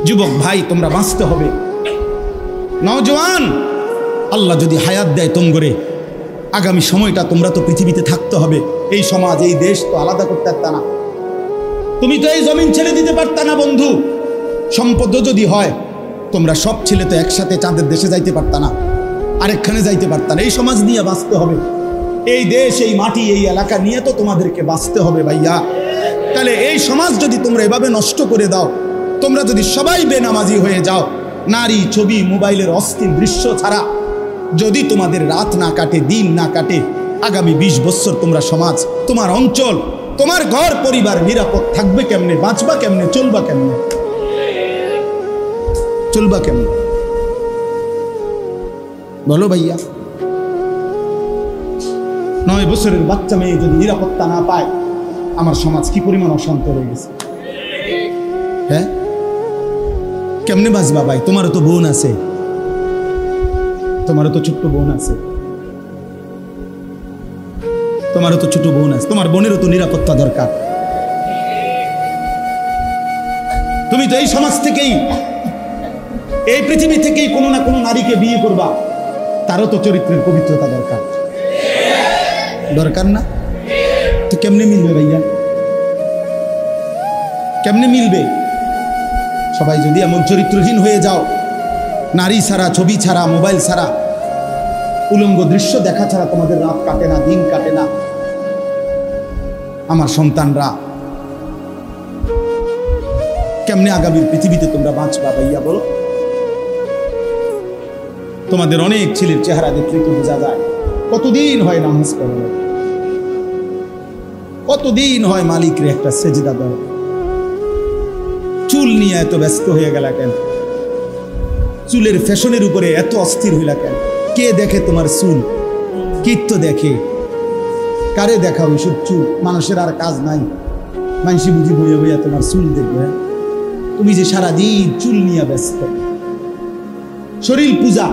যুবক ভাই, তোমরা বাঁচতে হবে। নওজওয়ান, আল্লাহ যদি হায়াত দেয় তোমরে, আগামী সময়টা তোমরা তো পৃথিবীতে থাকতে হবে। এই সমাজ, এই দেশ তো আলাদা করতে পারতা না। তুমি তো এই জমিন ছেড়ে দিতে পারতা না বন্ধু। সম্পদ যদি হয়, তোমরা সব ছেলে তো একসাথে চাঁদের দেশে যাইতে পারতা না, আরেকখানে যাইতে পারতা না। এই সমাজ নিয়ে বাঁচতে হবে। এই দেশ, এই মাটি, এই এলাকা নিয়ে তো তোমাদেরকে বাঁচতে হবে ভাইয়া। তাহলে এই সমাজ যদি তোমরা এভাবে নষ্ট করে দাও, তোমরা যদি সবাই বেনামাজি হয়ে যাও, নারী, ছবি, মোবাইলের অস্থির দৃশ্য ছাড়া যদি তোমাদের রাত না কাটে, দিন না কাটে, আগামী 20 বছর তোমরা সমাজ, তোমার অঞ্চল, তোমার ঘর পরিবার নিরাপদ থাকবে কেমনে? বাঁচবা কেমনে? চলবা কেমনে? চলবা কেমনে বলো ভাইয়া? 9 বছরের বাচ্চা মেয়ে যদি নিরাপত্তা না পায়, আমার সমাজ কি পরিমাণ অশান্ত হয়ে গেছে। হ্যাঁ, কেমনে বাঁচবা ভাই? তোমারও তো বোন আছে, তোমারও তো ছোট্ট বোন আছে, তোমারও তো ছোট বোন আছে, তোমার বোনেরও তো নিরাপত্তা দরকার। তুমি তো এই সমাজ থেকেই, এই পৃথিবী থেকেই কোনো না কোনো নারীকে বিয়ে করবা, তারও তো চরিত্রের পবিত্রতা দরকার, দরকার না? তো কেমনে মিলবে ভাইয়া? কেমনে মিলবে? সবাই যদি এমন চরিত্রহীন হয়ে যাও, নারী ছাড়া, ছবি ছাড়া, মোবাইল ছাড়া, উলঙ্গ দৃশ্য দেখা ছাড়া তোমাদের রাত কাটে না, দিন কাটে না, আমার সন্তানরা কেমনে আগামীর পৃথিবীতে তোমরা বাঁচবা ভাইয়া বলো? তোমাদের অনেক ছেলের চেহারা দেখলে তো বোঝা যায় কতদিন হয় নামাজ পড়ো, কতদিন হয় মালিকরে একটা সেজদা দাও। চুল নিয়ে এত ব্যস্ত হয়ে গেলা কেন? চুলের ফ্যাশনের উপরে এত অস্থির হইলা কেন? কে দেখে তোমার চুল? কীর্ত দেখে? কারে দেখাও এসব চুল? মানুষের আর কাজ নাই, মানুষই বুঝি বইয়া বইয়া তোমার চুল দেখবে। তুমি যে সারাদিন চুল নিয়ে ব্যস্ত, শরীর পূজা,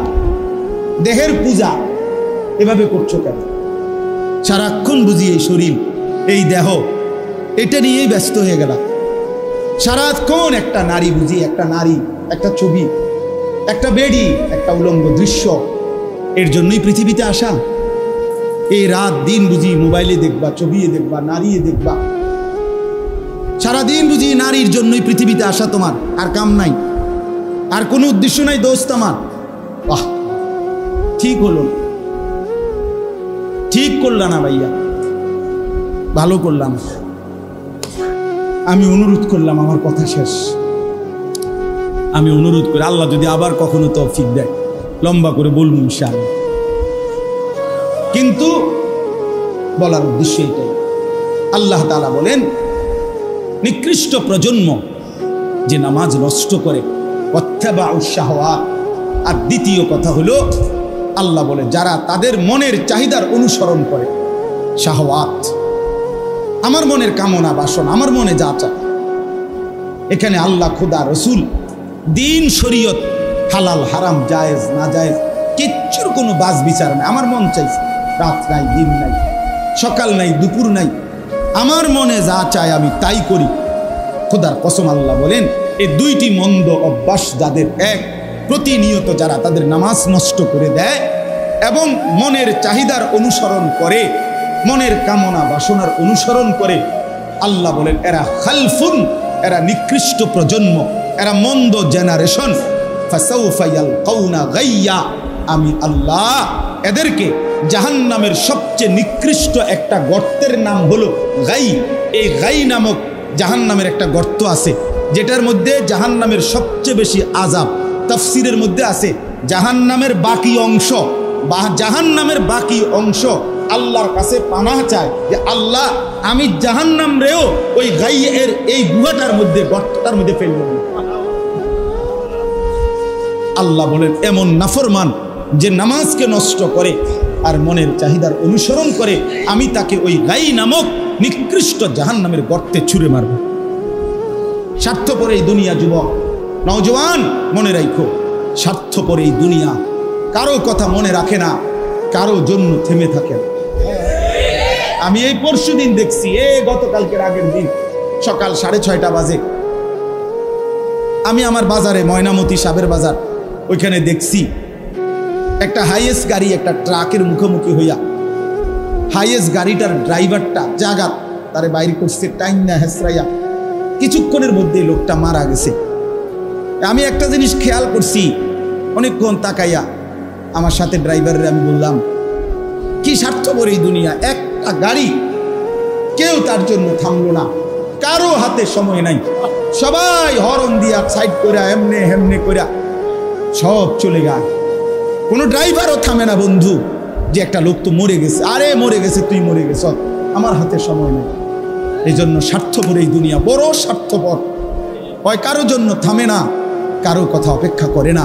দেহের পূজা এভাবে করছো কেন? সারাক্ষণ বুঝি এই শরীর, এই দেহ, এটা নিয়েই ব্যস্ত হয়ে গেল। সারাক্ষণ একটা নারী বুঝি, একটা নারী, একটা ছবি, একটা বেডি, একটা উলঙ্গ দৃশ্য, এর জন্যই পৃথিবীতে আসা। এই রাত দিন বুঝি মোবাইলে দেখবা, ছবি দেখবা, নারী দেখবা, সারাদিন বুঝি নারীর জন্যই পৃথিবীতে আসা। তোমার আর কাম নাই, আর কোনো উদ্দেশ্য নাই দোস্ত আমার। বাহ, ঠিক হলো, ঠিক করলা না ভাইয়া, ভালো করলাম। আমি অনুরোধ করলাম, আমার কথা শেষ। আমি অনুরোধ করি, আল্লাহ যদি আবার কখনো তৌফিক দেয়, লম্বা করে বলবো ইনশাআল্লাহ। কিন্তু বলার উদ্দেশ্য এটাই, আল্লাহ তাআলা বলেন নিকৃষ্ট প্রজন্ম যে নামাজ নষ্ট করে, ওয়াত্তাবাউশ শাহওয়াত। আর দ্বিতীয় কথা হলো, আল্লাহ বলে যারা তাদের মনের চাহিদার অনুসরণ করে, শাহওয়াত, আমার মনের কামনা বাসনা, আমার মনে যা চায়। এখানে আল্লাহ, খোদা, রসুল, দিন, শরীয়ত, হালাল হারাম, জায়েজ না জায়েজ কিচ্ছুর কোনো বাজ বিচার নাই। আমার মন চাইছে, রাত নাই, দিন নাই, সকাল নাই, দুপুর নাই, আমার মনে যা চায় আমি তাই করি। খোদার কসম আল্লাহ বলেন, এই দুইটি মন্দ অভ্যাস যাদের, এক, প্রতিনিয়ত যারা তাদের নামাজ নষ্ট করে দেয় এবং মনের চাহিদার অনুসরণ করে, মনের কামনা বাসনার অনুসরণ করে, আল্লাহ বলেন এরা খালফুন, এরা নিকৃষ্ট প্রজন্ম, এরা মন্দ জেনারেশন। ফাসাউফা ইয়ালকাউনা গাইয়া, আমি আল্লাহ এদেরকে জাহান্নামের সবচেয়ে নিকৃষ্ট একটা গর্তের নাম হলো গাই। এই গাই নামক জাহান্নামের একটা গর্ত আছে, যেটার মধ্যে জাহান্নামের সবচেয়ে বেশি আযাব। তাফসীরের মধ্যে আছে জাহান্নামের বাকি অংশ, বা জাহান্নামের বাকি অংশ আল্লাহর কাছে পানাহ চায় যে আল্লাহ, আমি জাহান্নাম রেও ওই গাইয়ের এই গুহাটার মধ্যে, গর্তটার মধ্যে ফেলব। আল্লাহ বলেন এমন নাফরমান যে নামাজকে নষ্ট করে আর মনের চাহিদার অনুসরণ করে, আমি তাকে ওই গাই নামক নিকৃষ্ট জাহান্নামের গর্তে ছুঁড়ে মারব। স্বার্থপর এই দুনিয়া, যুবক, নওজওয়ান, মনে রাখো, স্বার্থপর এই দুনিয়া কারো কথা মনে রাখে না, কারো জন্য থেমে থাকে না। আমি এই পরশুদিন দেখছি, গতকালকের আগের দিন সকাল 6:30 বাজে আমি আমার বাজারে ময়নামতি সাবের বাজার ওইখানে দেখছি একটা হাইয়েস্ট গাড়ি একটা ট্রাকের মুখোমুখি হইয়া হাইয়েস্ট গাড়িটার ড্রাইভারটা জাগাত তারে বাইরে করছে টাইম না হেসরাইয়া, কিছুক্ষণের মধ্যে লোকটা মারা গেছে। আমি একটা জিনিস খেয়াল করছি, অনেকক্ষণ তাকাইয়া আমার সাথে ড্রাইভারের আমি বললাম, কি স্বার্থপর এই দুনিয়া, একটা গাড়ি কেউ তার জন্য থামলো না, কারো হাতে সময় নাই, সবাই হরন দিয়া সাইড করে এমনে হেমনে করে সব চলে গেল, কোনো ড্রাইভারও থামে না বন্ধু যে একটা লোক তো মরে গেছে, আরে মরে গেছে তুই মরে গেছ, আমার হাতে সময় নেই। এই জন্য স্বার্থপর এই দুনিয়া, বড় স্বার্থপর, হয় কারো জন্য থামে না, কারো কথা অপেক্ষা করে না,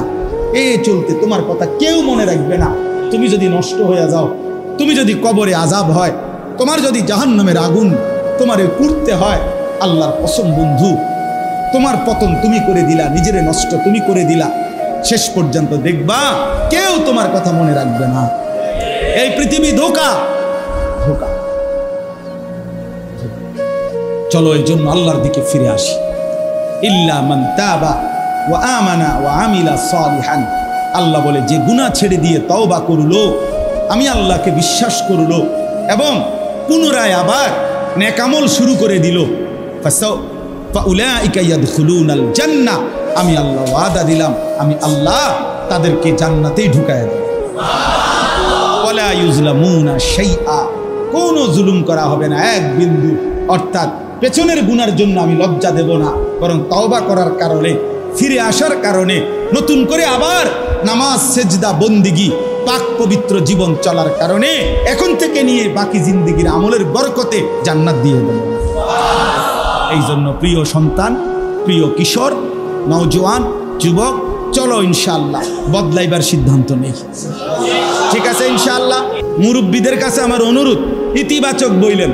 চলতে তোমার কথা কেউ মনে রাখবে না। তুমি যদি নষ্ট হয়ে যাও, তুমি যদি কবরে আযাব হয়, তোমার যদি জাহান্নামের আগুন তোমারে পুড়তে হয়, আল্লাহর কসম বন্ধু, তোমার পতন তুমি করে দিলা, নিজেরে নষ্ট তুমি করে দিলা, শেষ পর্যন্ত দেখবা কেউ তোমার কথা মনে রাখবে না। এই পৃথিবী ধোঁকা ধোঁকা। চলো এই জন্য আল্লাহর দিকে ফিরে আসি। ইল্লা মান তাবা ওয়া আমানা ওয়া আমিলা সালিহান, আল্লাহ বলে যে গুনাহ ছেড়ে দিয়ে তওবা করলো, আমি আল্লাহকে বিশ্বাস করলো এবং পুনরায় আবার নেক আমল শুরু করে দিল, ফাউলাইকা ইয়াদখুলুনাল জান্নাহ, আমি আল্লাহ ওয়াদা দিলাম, আমি আল্লাহ তাদেরকে জান্নাতেই ঢুকায় দেব। ওয়ালা ইউজলামুনা শাইআ, কোনো জুলুম করা হবে না এক বিন্দু। অর্থাৎ পেছনের গুনার জন্য আমি লজ্জা দেব না, বরং তওবা করার কারণে, ফিরে আসার কারণে, নতুন করে আবার নামাজ সেজদা বন্দিগি পাক পবিত্র জীবন চলার কারণে এখন থেকে নিয়ে বাকি জিন্দেগির আমলের বরকতে জান্নাত দিয়ে দেব। এই জন্য প্রিয় সন্তান, প্রিয় কিশোর, নওজোয়ান, যুবক, চলো ইনশাআল্লাহ বদলাইবার সিদ্ধান্ত নেই, ঠিক আছে ইনশাআল্লাহ। মুরব্বীদের কাছে আমার অনুরোধ, ইতিবাচক বইলেন।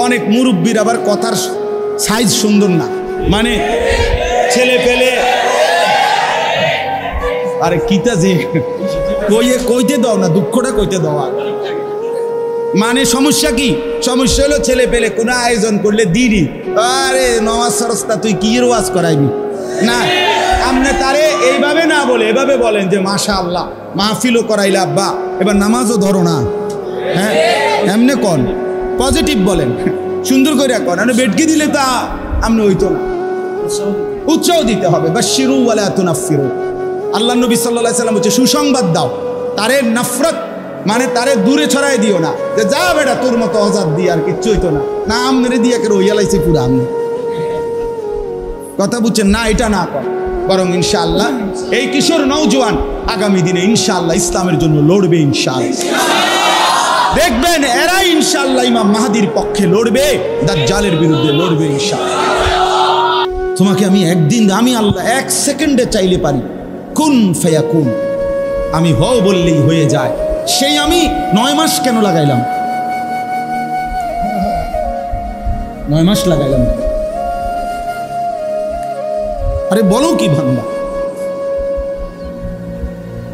অনেক মুরব্বীর আবার কথার সাইজ সুন্দর না, মানে ছেলে পেলে, আরে কিতা যে কইতে দাও না, দুঃখটা কইতে দাও। মানে সমস্যা কি? সমস্যা হলো ছেলে পেলে কোনো আয়োজন করলে দিদি, আরে নওয়াজ সরস্তা তুই কি ওয়াজ করাইবি না, আপনি তারে এইভাবে না বলে এভাবে বলেন যে মাশাআল্লাহ মাহফিলও করাইলে আব্বা, এবার নামাজও ধরো না, হ্যাঁ এমনি কন, পজিটিভ বলেন, সুন্দর করে কন, আপনি বেটকি দিলে তা আপনি হইতো না, উৎসাহ দিতে হবে। বাশশিরু ওয়ালা তুনাফফিরু, আল্লাহ নবী সাল্লাল্লাহু আলাইহি সাল্লাম বলছে সুসংবাদ দাও, তারে নফরত মানে তারে দূরে ছড়াই দিও না, যে যা বেটা তোর মতো অজাত দিয়ে আর কিচ্ছু হইতো না, না আমনে দিয়ে কে রইয়ালাইছে পুরা আমনে, কথা বুঝছেন না, এটা না কর, বরং ইনশাআল্লাহ এই কিশোর নওজোয়ান আগামী দিনে ইনশাআল্লাহ ইসলামের জন্য লড়বে, ইনশাআল্লাহ দেখবেন এরা ইনশাআল্লাহ ইমাম মাহদির পক্ষে লড়বে, দাজ্জালের বিরুদ্ধে লড়বে ইনশাআল্লাহ। তোমাকে আমি একদিন, আমি আল্লাহ এক সেকেন্ডে চাইলে পারি, কুন ফায়াকুন, আমি হও বললেই হয়ে যায়, সেই আমি 9 মাস কেন লাগাইলাম, 9 মাস লাগাইলাম, আরে বলো কি ভাঙ্গা,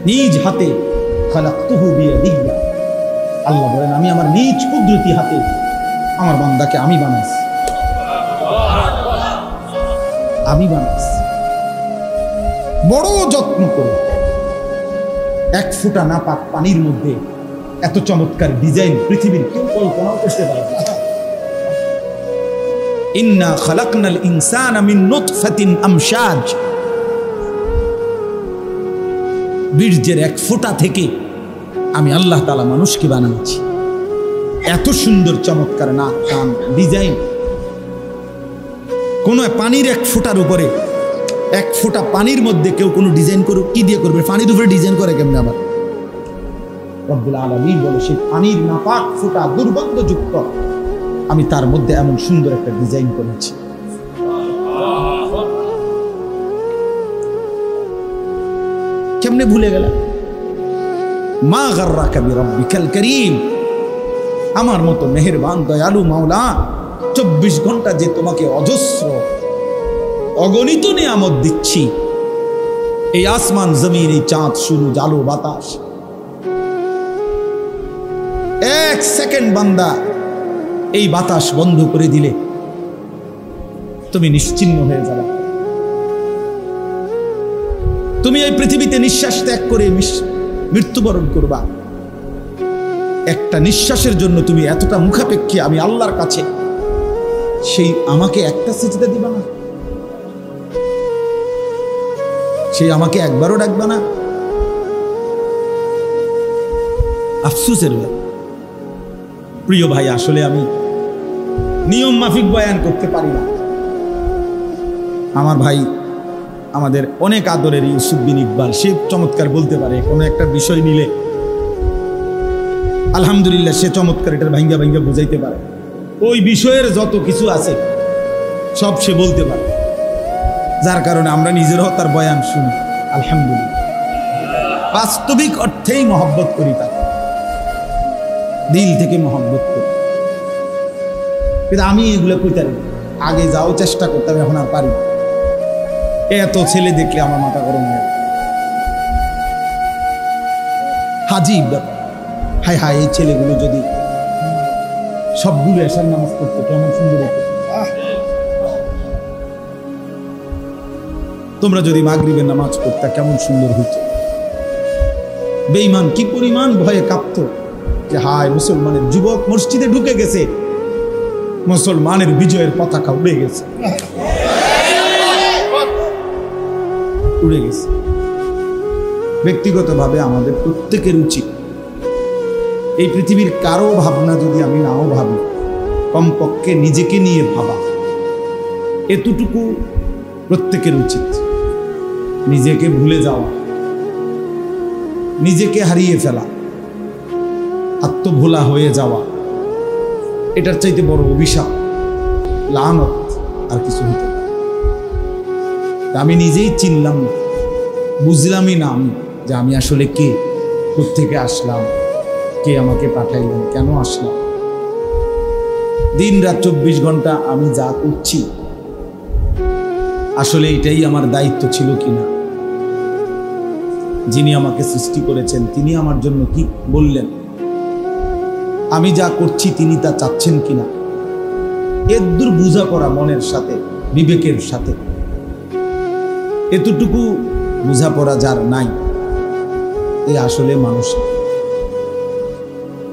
নিজ হাতে খালাকতুহু বিয়াদিয়া, আল্লাহ বলেন আমি আমার নিজ কুদরতি হাতে আমার বান্দাকে আমি বানাইছি, আমি বানাইছি বড় যত্ন করে, এক ফোঁটা নাপাক পানির মধ্যে এত চমৎকার ডিজাইন পৃথিবীর কেউ কল্পনাও করতে পারে না। ইন্না খালাকনাল ইনসানা মিন নুতফাতিন আমশাজ, বীর্যের এক ফোঁটা থেকে আমি আল্লাহ তাআলা মানুষকে বানাচ্ছি, এত সুন্দর চমৎকার নাক কান ডিজাইন। কোন পানির এক ফোঁটার উপরে, এক ফোঁটা পানির মধ্যে কেউ কোনো ডিজাইন করুক, কি দিয়ে করবে? পানির উপরে ডিজাইন করে কেমনে? আবার রব্বুল আলামিন বলে সেই পানির নাপাক ফোঁটা দুর্গন্ধযুক্ত, আমি তার মধ্যে এমন সুন্দর একটা ডিজাইন করেছি। কেমনে ভুলে গেলাম? মা গাররাকা বিরাব্বিকাল কারীম, আমার মতো মেহেরবান দয়ালু মাওলা 24 ঘন্টা যে তোমাকে অজস্র অগণিত নিয়ামত দিচ্ছি, এই আসমান জমিন, এই চাঁদ সূরজ আলো বাতাস, এক সেকেন্ড বান্দা এই বাতাস বন্ধ করে দিলে তুমি নিশ্চিহ্ন হয়ে যাবে। তুমি এই পৃথিবীতে নিঃশ্বাস ত্যাগ করে মৃত্যুবরণ করবা, একটা নিঃশ্বাসের জন্য তুমি এতটা মুখাপেক্ষী আমি আল্লাহর কাছে, সেই আমাকে একটা সিজদা দিবা না? সেই আমাকে একবারও ডাকবা না? আফসোসের প্রিয় ভাই, আসলে আমি নিয়ম মাফিক বয়ান করতে পারি না। আমার ভাই, আমাদের অনেক আদরের ইউসুফ বিন ইকবাল, সে চমৎকার বলতে পারে কোনো একটা বিষয় নিলে, আলহামদুলিল্লাহ সে চমৎকার এটার ভাঙ্গা ভাঙ্গা বুঝাইতে পারে। ওই বিষয়ের যত কিছু আছে সব সে বলতে পারে, যার কারণে আমরা নিজেরাও তার বয়ান শুনি। আলহামদুলিল্লাহ, বাস্তবিক অর্থেই মহব্বত করি, তাকে দিল থেকে মহব্বত করি। কিন্তু আমি এগুলো কইতে পারি, আগে যাও চেষ্টা করতাম, এখন আর পারি। এত ছেলে দেখলে আমার মাথা গরম হয়ে যায়। হাজি হায় হায়, এই ছেলেগুলো যদি সবগুলো এশার নামাজ পড়তো কেমন সুন্দর হতো। তোমরা যদি মাগরিবের নামাজ পড়তা কেমন সুন্দর হতো। বেঈমান কি পরিমাণ ভয়ে কাঁপতো যে হায় মুসলমানের যুবক মসজিদে ঢুকে গেছে, মুসলমানের বিজয়ের পতাকা উড়ে গেছে, উড়ে গেছে। ব্যক্তিগতভাবে আমাদের প্রত্যেকের উচিত এই পৃথিবীর কারো ভাবনা যদি আমি নাও ভাবি, কমপক্ষে নিজেকে নিয়ে ভাবা, এতটুকু প্রত্যেকের উচিত। নিজেকে ভুলে যাওয়া, নিজেকে হারিয়ে ফেলা, আত্মভোলা হয়ে যাওয়া, এটার চাইতে বড় অভিশাপ, লানত আর কিছু হতে পারে। আমি নিজেই চিনলাম না, বুঝলামই না আমি যে আমি আসলে কে, কোত্থেকে আসলাম, কে আমাকে পাঠাইলেন, কেন আসলাম। দিন রাত 24 ঘন্টা আমি যা করছি আসলে এটাই আমার দায়িত্ব ছিল কিনা, যিনি আমাকে সৃষ্টি করেছেন তিনি আমার জন্য কি বললেন, আমি যা করছি তিনি তা চাচ্ছেন কিনা, এদূর বোঝাপড়া মনের সাথে, বিবেকের সাথে, এতটুকু বোঝাপড়া যার নাই, এ আসলে মানুষ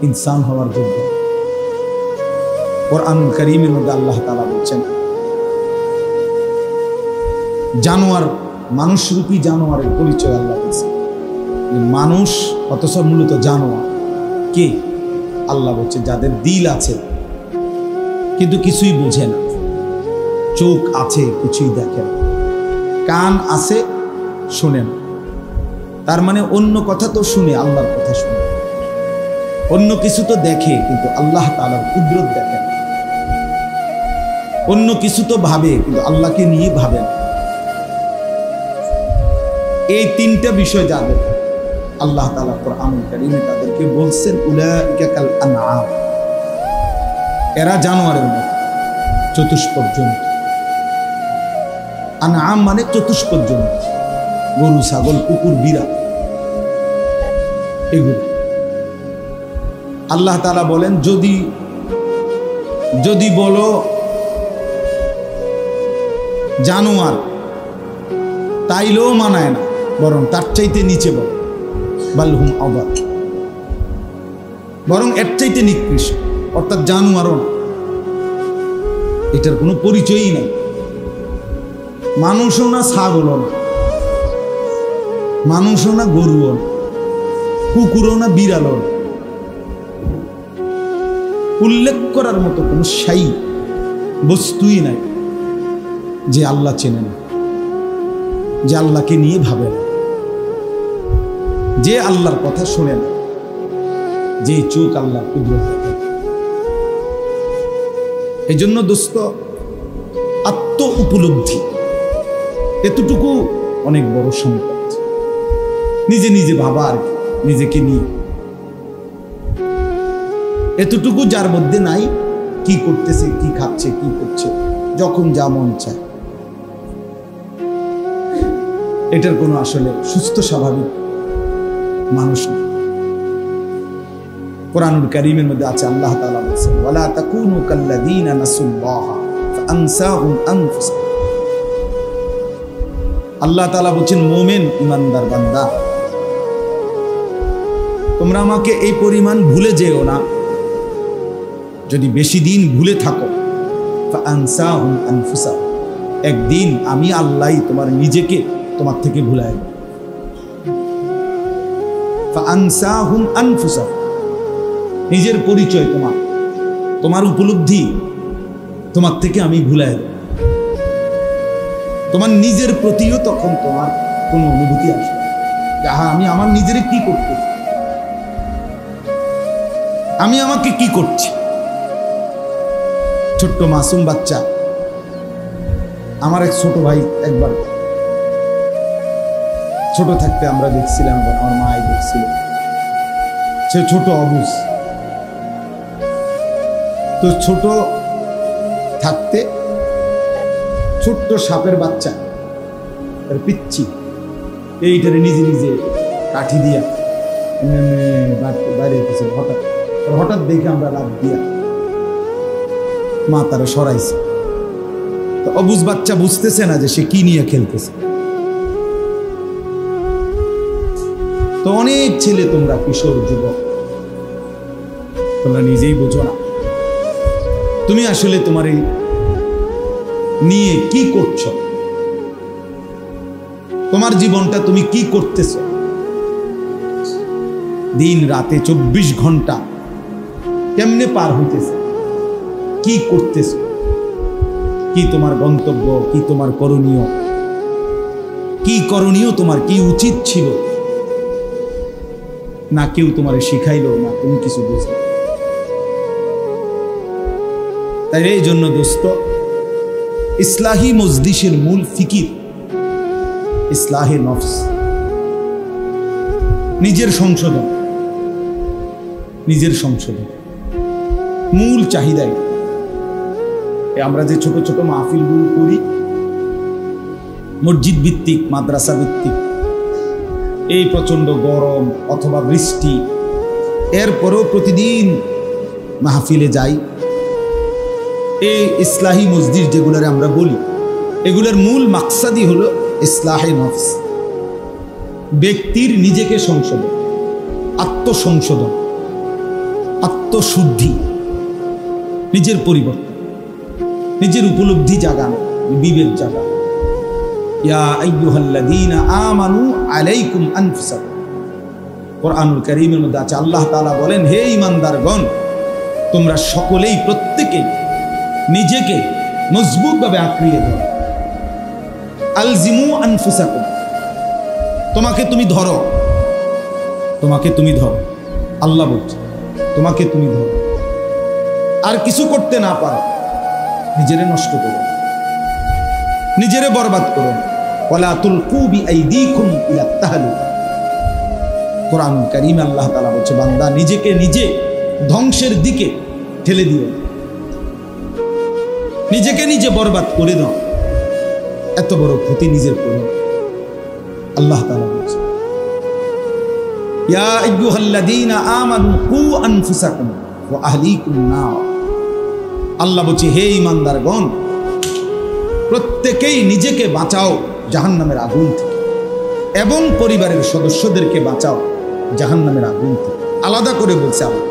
ইনসান হওয়ার যোগ্য। কোরআনুল কারীমের মধ্যে আল্লাহ তাআলা বলছেন, জানোয়ার, মানুষরূপী জানোয়ারের পরিচয় আল্লাহ বলছেন। মানুষ অথচ মূলত জানোয়ার কে? আল্লাহ বলছে যাদের দিল আছে কিন্তু কিছুই বোঝে না, চোখ আছে কিছুই দেখে না, কান আছে শোনে না। তার মানে অন্য কথা তো শুনে, আল্লাহর কথা শুনে, অন্য কিছু তো দেখে কিন্তু আল্লাহ তাআলার কুদরত দেখে না, অন্য কিছু তো ভাবে কিন্তু আল্লাহকে নিয়ে ভাবে না। এই তিনটা বিষয় যাদের আল্লাহ তাআলা কোরআনুল কারীমে তাদেরকে বলছেন উলাইকা কাল আনআম, এরা জানোয়ারের মতো, চতুষ্পদ জন্তু। আনআম মানে চতুষ্পদ জন্তু, গরু, ছাগল, কুকুর, বিড়াল, এগুলো। আল্লাহ তাআলা বলেন যদি বলো জানোয়ার, তাইলেও মানায় না, বরং তার চাইতে নিচে বল, বালহুম আবাদ, বরং এর চাইতে নিকৃষ্ট, অর্থাৎ জানোয়ারও না, এটার কোনো পরিচয়ই নাই। মানুষও না, ছাগলও না, মানুষও না, গরুও না, কুকুরও না, বিড়ালও না। উল্লেখ করার মতো কোনো শাই বস্তুই নাই যে আল্লাহ চেনেন, যে আল্লাহকে নিয়ে ভাবেন, যে আল্লাহর কথা শোনেন, যে চোখ আল্লাহর কুদরত দেখেন। এই জন্য দোস্ত, আত্ম উপলব্ধি এতটুকু অনেক বড় সম্পদ। নিজে নিজে ভাবা আর কি, নিজেকে নিয়ে এতটুকু যার মধ্যে নাই, কি করতেছে, কি খাচ্ছে, কি করছে, যখন যা মন চায়, এটার কোনো আসলে সুস্থ স্বাভাবিক মানুষ না। কোরআনুল কারীমের মধ্যে আছে, আল্লাহ তাআলা বলেছেন ওয়ালা তাকুনু কাল্লাযীনা নাসুল্লাহা ফাআনসাহুম আনফুসাহুম। আল্লাহ তাআলা বলছেন মুমিন ইমানদার বান্দা তোমরা আমাকে এই পরিমাণ ভুলে যেও না, যদি বেশি দিন ভুলে থাকো ফাআনসাহুম আনফুসাহুম, একদিন আমি আল্লাহ তোমার নিজেকে তোমার থেকে ভুলাই দেব। ফাআনসাহুম আনফুসাহুম, নিজের পরিচয় তোমার উপলব্ধি তোমার থেকে আমি ভুলাই দেব। তোমার নিজের প্রতিও তখন তোমার কোনো অনুভূতি আসবে যাহা আমি আমার নিজের কি করতেছি, আমি আমাকে কি করছি। ছোট্ট মাসুম বাচ্চা, আমার এক ছোট ভাই একবার ছোট থাকতে আমরা দেখছিলাম, আমার মাই দেখছিল, সে ছোট অবুঝ, তো ছোট থাকতে ছোট্ট সাপের বাচ্চা তার পিচ্ছি এইটারে নিজে নিজে কাঠি দিয়া বাইরে রেখেছিল। হঠাৎ দেখে আমরা লাভ দিয়া মা তারা সরাইছে। তো অবুঝ বাচ্চা বুঝতেছে না যে সে কি নিয়ে খেলতেছে। তো অনেক ছেলে তোমরা কিশোর যুবক, তোমরা নিজেই বোঝো না তুমি আসলে তোমার এই নিয়ে কি করছো, তোমার জীবনটা তুমি কি করতেছ। দিন রাতে 24 ঘন্টা কেমনে পার হইতেছে, কি করতেছ, কি তোমার গন্তব্য, কি তোমার করণীয়, কি করণীয় তোমার, কি উচিত ছিল, না কেউ তোমারে শিখাইলো, না তুমি কিছু বুঝলে। তাই এই জন্য দোস্ত, ইসলাহি মজলিসের মূল ফিকির ইসলাহে নফস, নিজের সংশোধন, নিজের সংশোধন মূল চাহিদাই। আমরা যে ছোট ছোট মাহফিলগুলো করি মসজিদ ভিত্তিক, মাদ্রাসা ভিত্তিক, এই প্রচন্ড গরম অথবা বৃষ্টি, এরপরেও প্রতিদিন মাহফিলে যাই। এই ইসলাহি মসজিদ যেগুলোর আমরা বলি, এগুলোর মূল মাকসাদই হলো ইসলাহে নফস, ব্যক্তির নিজেকে সংশোধন, আত্মসংশোধন, আত্মশুদ্ধি, নিজের পরিবর্তন, নিজের উপলব্ধি জাগানো, বিবেক জাগানো। ইয়া আইয়ুহাল্লাযীনা আমানু আলাইকুম আনফুসাকুম, কোরআনুল কারীমের মধ্যে আছে, আল্লাহ তাআলা বলেন, হে ঈমানদারগণ, তোমরা সকলেই প্রত্যেকেই নিজেকে মজবুতভাবে আঁকড়িয়ে ধরো। আলজিমু আনফুসাকুম, তোমাকে তুমি ধরো, তোমাকে তুমি ধরো। আল্লাহ বলছে তোমাকে তুমি ধরো, আর কিছু করতে না পারো নিজেরে নষ্ট করো, নিজেরে বরবাদ করো। ওয়ালা তুলকু বিআইদিকুম ইলা তাহলুকা, কোরআনুল কারীমে আল্লাহ তাআলা বলছে, বান্দা নিজেকে নিজে ধ্বংসের দিকে ঠেলে দিও, নিজেকে নিজে বরবাদ করে দাও, এত বড় ক্ষতি নিজের করো। আল্লাহ তাআলা বলছে, ইয়া আইয়ুহাল্লাযীনা আমানু কু আনফুসাকুম ওয়া আহলিকুম নার। আল্লাহ বলছে, হে ঈমানদারগণ, প্রত্যেকেই নিজেকে বাঁচাও জাহান্নামের আগুন থেকে, এবং পরিবারের সদস্যদেরকে বাঁচাও জাহান্নামের আগুন থেকে। আলাদা করে বলছে আল্লাহ,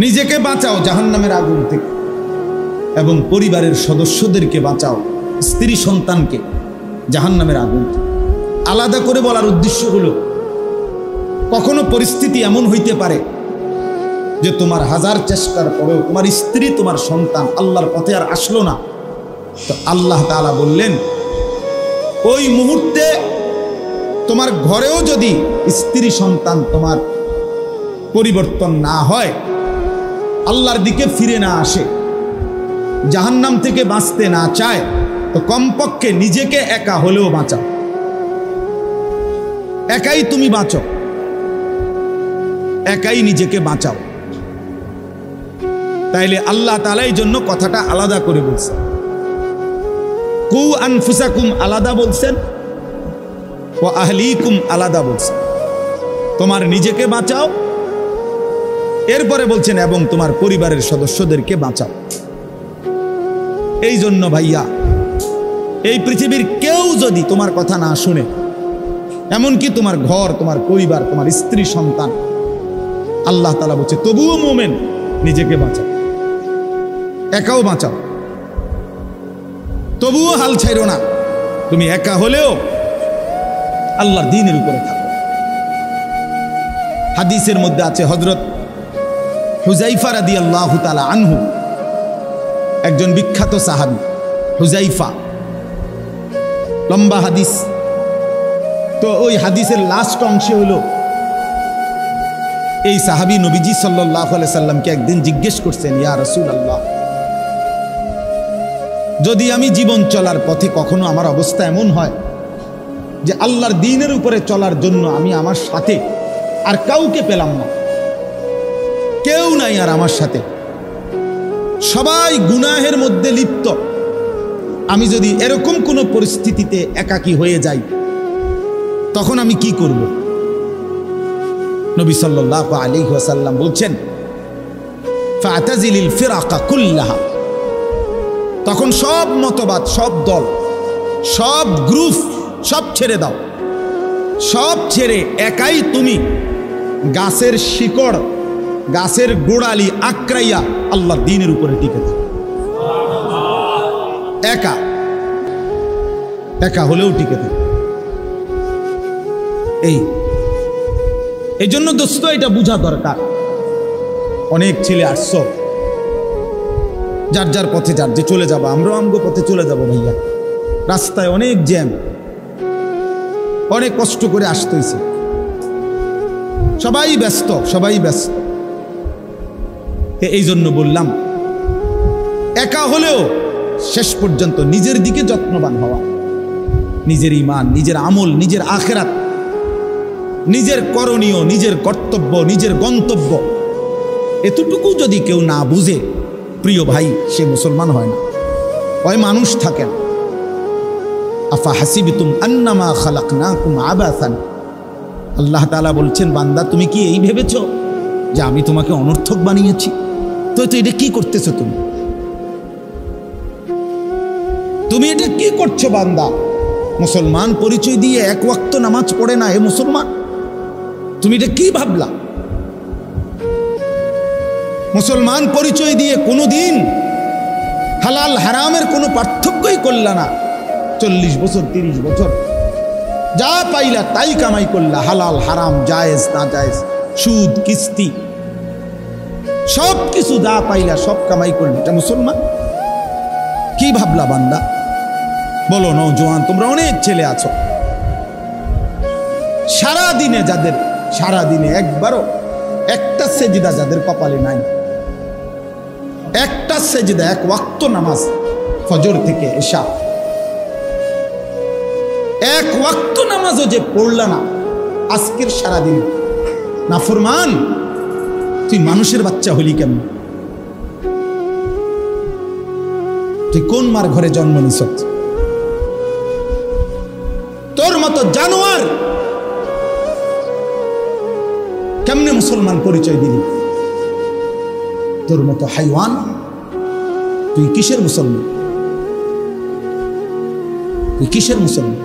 নিজেকে বাঁচাও জাহান্নামের আগুন থেকে, এবং পরিবারের সদস্যদেরকে বাঁচাও, স্ত্রী সন্তানকে জাহান্নামের আগুন থেকে। আলাদা করে বলার উদ্দেশ্য হলো, কখনো পরিস্থিতি এমন হইতে পারে যে তোমার হাজার চেষ্টার পরেও তোমার স্ত্রী, তোমার সন্তান আল্লাহর পথে আর আসলো না। তো আল্লাহ তাআলা বললেন, ওই মুহূর্তে তোমার ঘরেও যদি স্ত্রী সন্তান তোমার পরিবর্তন না হয়, আল্লাহর দিকে ফিরে না আসে, জাহান্নাম থেকে বাঁচতে না চায়, তো কমপক্ষে নিজেকে একা হলেও বাঁচাও, একাই তুমি বাঁচো, একাই নিজেকে বাঁচাও। তাইলে আল্লাহ তাআলা এই জন্য কথাটা আলাদা করে বলছেন, কু আনফুসাকুম আলাদা বলছেন, ওয়া আহলিকুম আলাদা বলছেন। তোমার নিজেকে বাঁচাও, এরপরে বলছেন এবং তোমার পরিবারের সদস্যদেরকে বাঁচাও। এই জন্য ভাইয়া, এই পৃথিবীর কেউ যদি তোমার কথা না শুনে, এমনকি তোমার ঘর, তোমার পরিবার, তোমার স্ত্রী সন্তান, আল্লাহ তাআলা বলছে তবুও মুমিন নিজেকে বাঁচাও, একাও বাঁচাও, তবুও হাল ছাইরো না। তুমি একা হলেও আল্লাহর দ্বীনের উপরে থাকো। হাদিসের মধ্যে আছে হযরত হুযায়ফা রাদিয়াল্লাহু তাআলা আনহু, একজন বিখ্যাত সাহাবী হুযায়ফা, লম্বা হাদিস। তো ওই হাদিসের লাস্ট অংশে হলো এই সাহাবী নবীজি সাল্লাল্লাহু আলাইহি সাল্লামকে একদিন জিজ্ঞেস করছেন, ইয়া রাসূলুল্লাহ, যদি আমি জীবন চলার পথে কখনো আমার অবস্থা এমন হয় যে আল্লাহর দ্বীনের উপরে চলার জন্য আমি আমার সাথে আর কাউকে পেলাম না, কেউ নাই আর আমার সাথে, সবাই গুনাহের মধ্যে লিপ্ত, আমি যদি এরকম কোনো পরিস্থিতিতে একাকী হয়ে যাই, তখন আমি কি করব? নবী সাল্লাল্লাহু আলাইহি ওয়াসাল্লাম বলছেন, ফাতাজিলিল ফিরাকা কুল্লাহা, তখন সব মতবাদ, সব দল, সব গ্রুপ সব ছেড়ে দাও, সব ছেড়ে একাই তুমি গাছের শিকড়, গাছের গোড়ালি আঁকড়াইয়া আল্লাহর দ্বীনের উপরে টিকে থাকো। একা একা হলেও টিকে থাকো। এই জন্য দোস্ত এটা বোঝা দরকার। অনেক ছেলে আসছো, যার যার পথে যার যে চলে যাবো, আমরাও আমগো পথে চলে যাব ভাইয়া। রাস্তায় অনেক জ্যাম, অনেক কষ্ট করে আসতে হয়েছে, সবাই ব্যস্ত, সবাই ব্যস্ত। এই জন্য বললাম, একা হলেও শেষ পর্যন্ত নিজের দিকে যত্নবান হওয়া, নিজের ঈমান, নিজের আমল, নিজের আখিরাত, নিজের করণীয়, নিজের কর্তব্য, নিজের গন্তব্য, এতটুকু যদি কেউ না বুঝে, প্রিয় ভাই, সে মুসলমান হয় না, ওই মানুষ থাকেন। আফা হাসিবতুম আন্নামা খালাকনাকুম আবাসান, আল্লাহ তাআলা বলছেন, বান্দা তুমি কি এই ভেবেছো যে আমি তোমাকে অনর্থক বানিয়েছি? তো এটা কি করতেছো তুমি? তুমি এটা কি করছো বান্দা? মুসলমান পরিচয় দিয়ে এক ওয়াক্ত নামাজ পড়ে না, এ মুসলমান? তুমি এটা কি ভাবলা? মুসলমান পরিচয় দিয়ে কোনোদিন হালাল হারামের কোনো পার্থক্যই করলা না। 40 বছর 30 বছর যা পাইলা তাই কামাই করলা, হালাল হারাম, জায়েজ না জায়েজ, সুদ কিস্তি, সব কিছু যা পাইলা সব কামাই করলে, এটা মুসলমান? কি ভাবলা বান্দা? বলো নওজোয়ান, তোমরা অনেক ছেলে আছো, সারাদিনে যাদের, সারাদিনে একবারও একটা সেজদা যাদের কপালে নাই, একটা সেজদা, এক ওয়াক্ত নামাজ ফজর থেকে এশা, এক ওয়াক্ত নামাজও যে পড়লা না আজকের সারাদিন, নাফরমান, তুই মানুষের বাচ্চা হলি কেমন? তুই কোন মার ঘরে জন্ম নিস? তোর মতো জানোয়ার কেমনে মুসলমান পরিচয় দিলি? তোর মতো হাইওয়ান, তুই কিসের মুসলমান? তুই কিসের মুসলমান?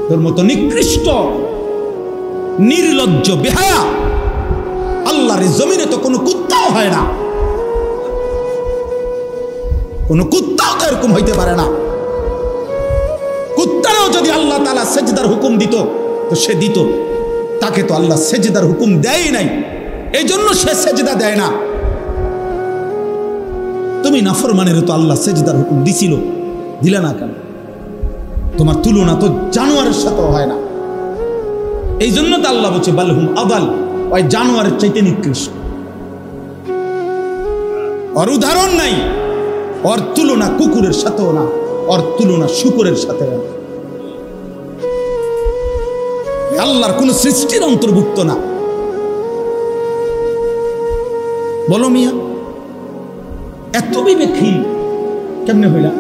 তোর মতো নিকৃষ্ট, নির্লজ্জ, বেহায়া আল্লাহর জমিনে তো কোনো কুত্তাও হয় না, কোনো কুত্তাও তো এরকম হইতে পারে না। কুত্তারাও যদি আল্লাহ তাআলা সেজদার হুকুম দিত তো সে দিত, তাকে তো আল্লাহ সেজদার হুকুম দেয় নাই, এই জন্য সে সেজদা দেয় না। তুমি নাফরমানের তো আল্লাহ সেজদার হুকুম দিছিল, দিলে না কেন? তোমার তুলনা তো জানোয়ারের সাথেও হয় না। এই জন্য তো আল্লাহ বলছে বালহুম আদাল, ওই জানোয়ারের চাইতে নিকৃষ্ট, ওর উদাহরণ নাই, ওর তুলনা কুকুরের সাথেও না, ওর তুলনা শুকরের সাথেও না। আল্লাহর কোন সৃষ্টির অন্তর্ভুক্ত না। বলো মিয়া, এত বিবেকহীন কেমনে হইলা?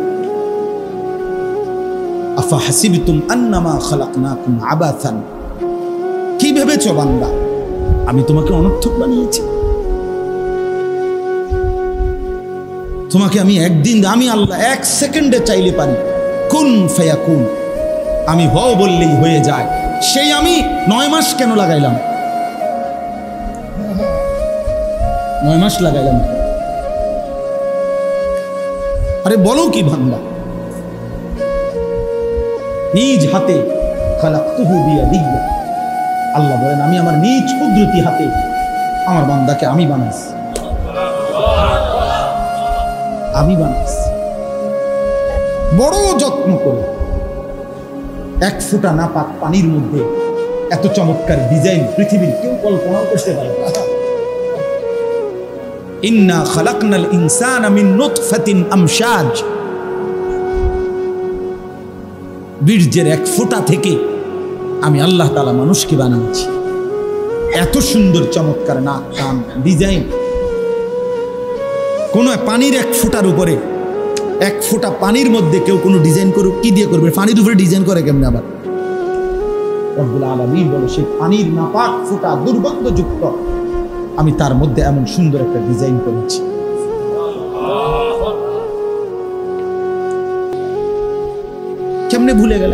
আফা হাসিবতুম আন্নামা খালাকনাকুম আবাসান, কি ভেবেছো বান্দা আমি তোমাকে অনর্থক বানিয়েছি? তোমাকে আমি একদিন, আমি আল্লাহ 1 সেকেন্ডে চাইলে পারি, কুন ফায়াকুন, আমি হও বললেই হয়ে যায়। সেই আমি 9 মাস কেন লাগাইলাম? 9 মাস লাগাইলাম। আরে বলো কি বান্দা, নিজ হাতে খালাকতুহু বিয়াদিয়া, আল্লাহ বলেন আমি আমার নিজ কুদরতি হাতে আমার বান্দাকে আমি বানাইছি, আমি বানাইছি বড় যত্ন করে। 1 ফোঁটা নাপাক পানির মধ্যে এত চমৎকার ডিজাইন পৃথিবীর কেউ কল্পনাও করতে পারে না। ইন্না খালাকনাল ইনসানা মিন নুতফাতিন আমশাজ, বীর্যের 1 ফোঁটা থেকে আমি আল্লাহ তাআলা মানুষকে বানাচ্ছি। এত সুন্দর চমৎকার নাক কান ডিজাইন। কোন পানির 1 ফোঁটার উপরে, 1 ফোঁটা পানির মধ্যে কেউ কোনো ডিজাইন করুক, কি দিয়ে করবে? পানির উপরে ডিজাইন করে কেমনে? আবার রব্বুল আলামিন বলে সেই পানির নাপাক ফোঁটা দুর্গন্ধযুক্ত, আমি তার মধ্যে এমন সুন্দর একটা ডিজাইন করেছি। কেমনে ভুলে গেল?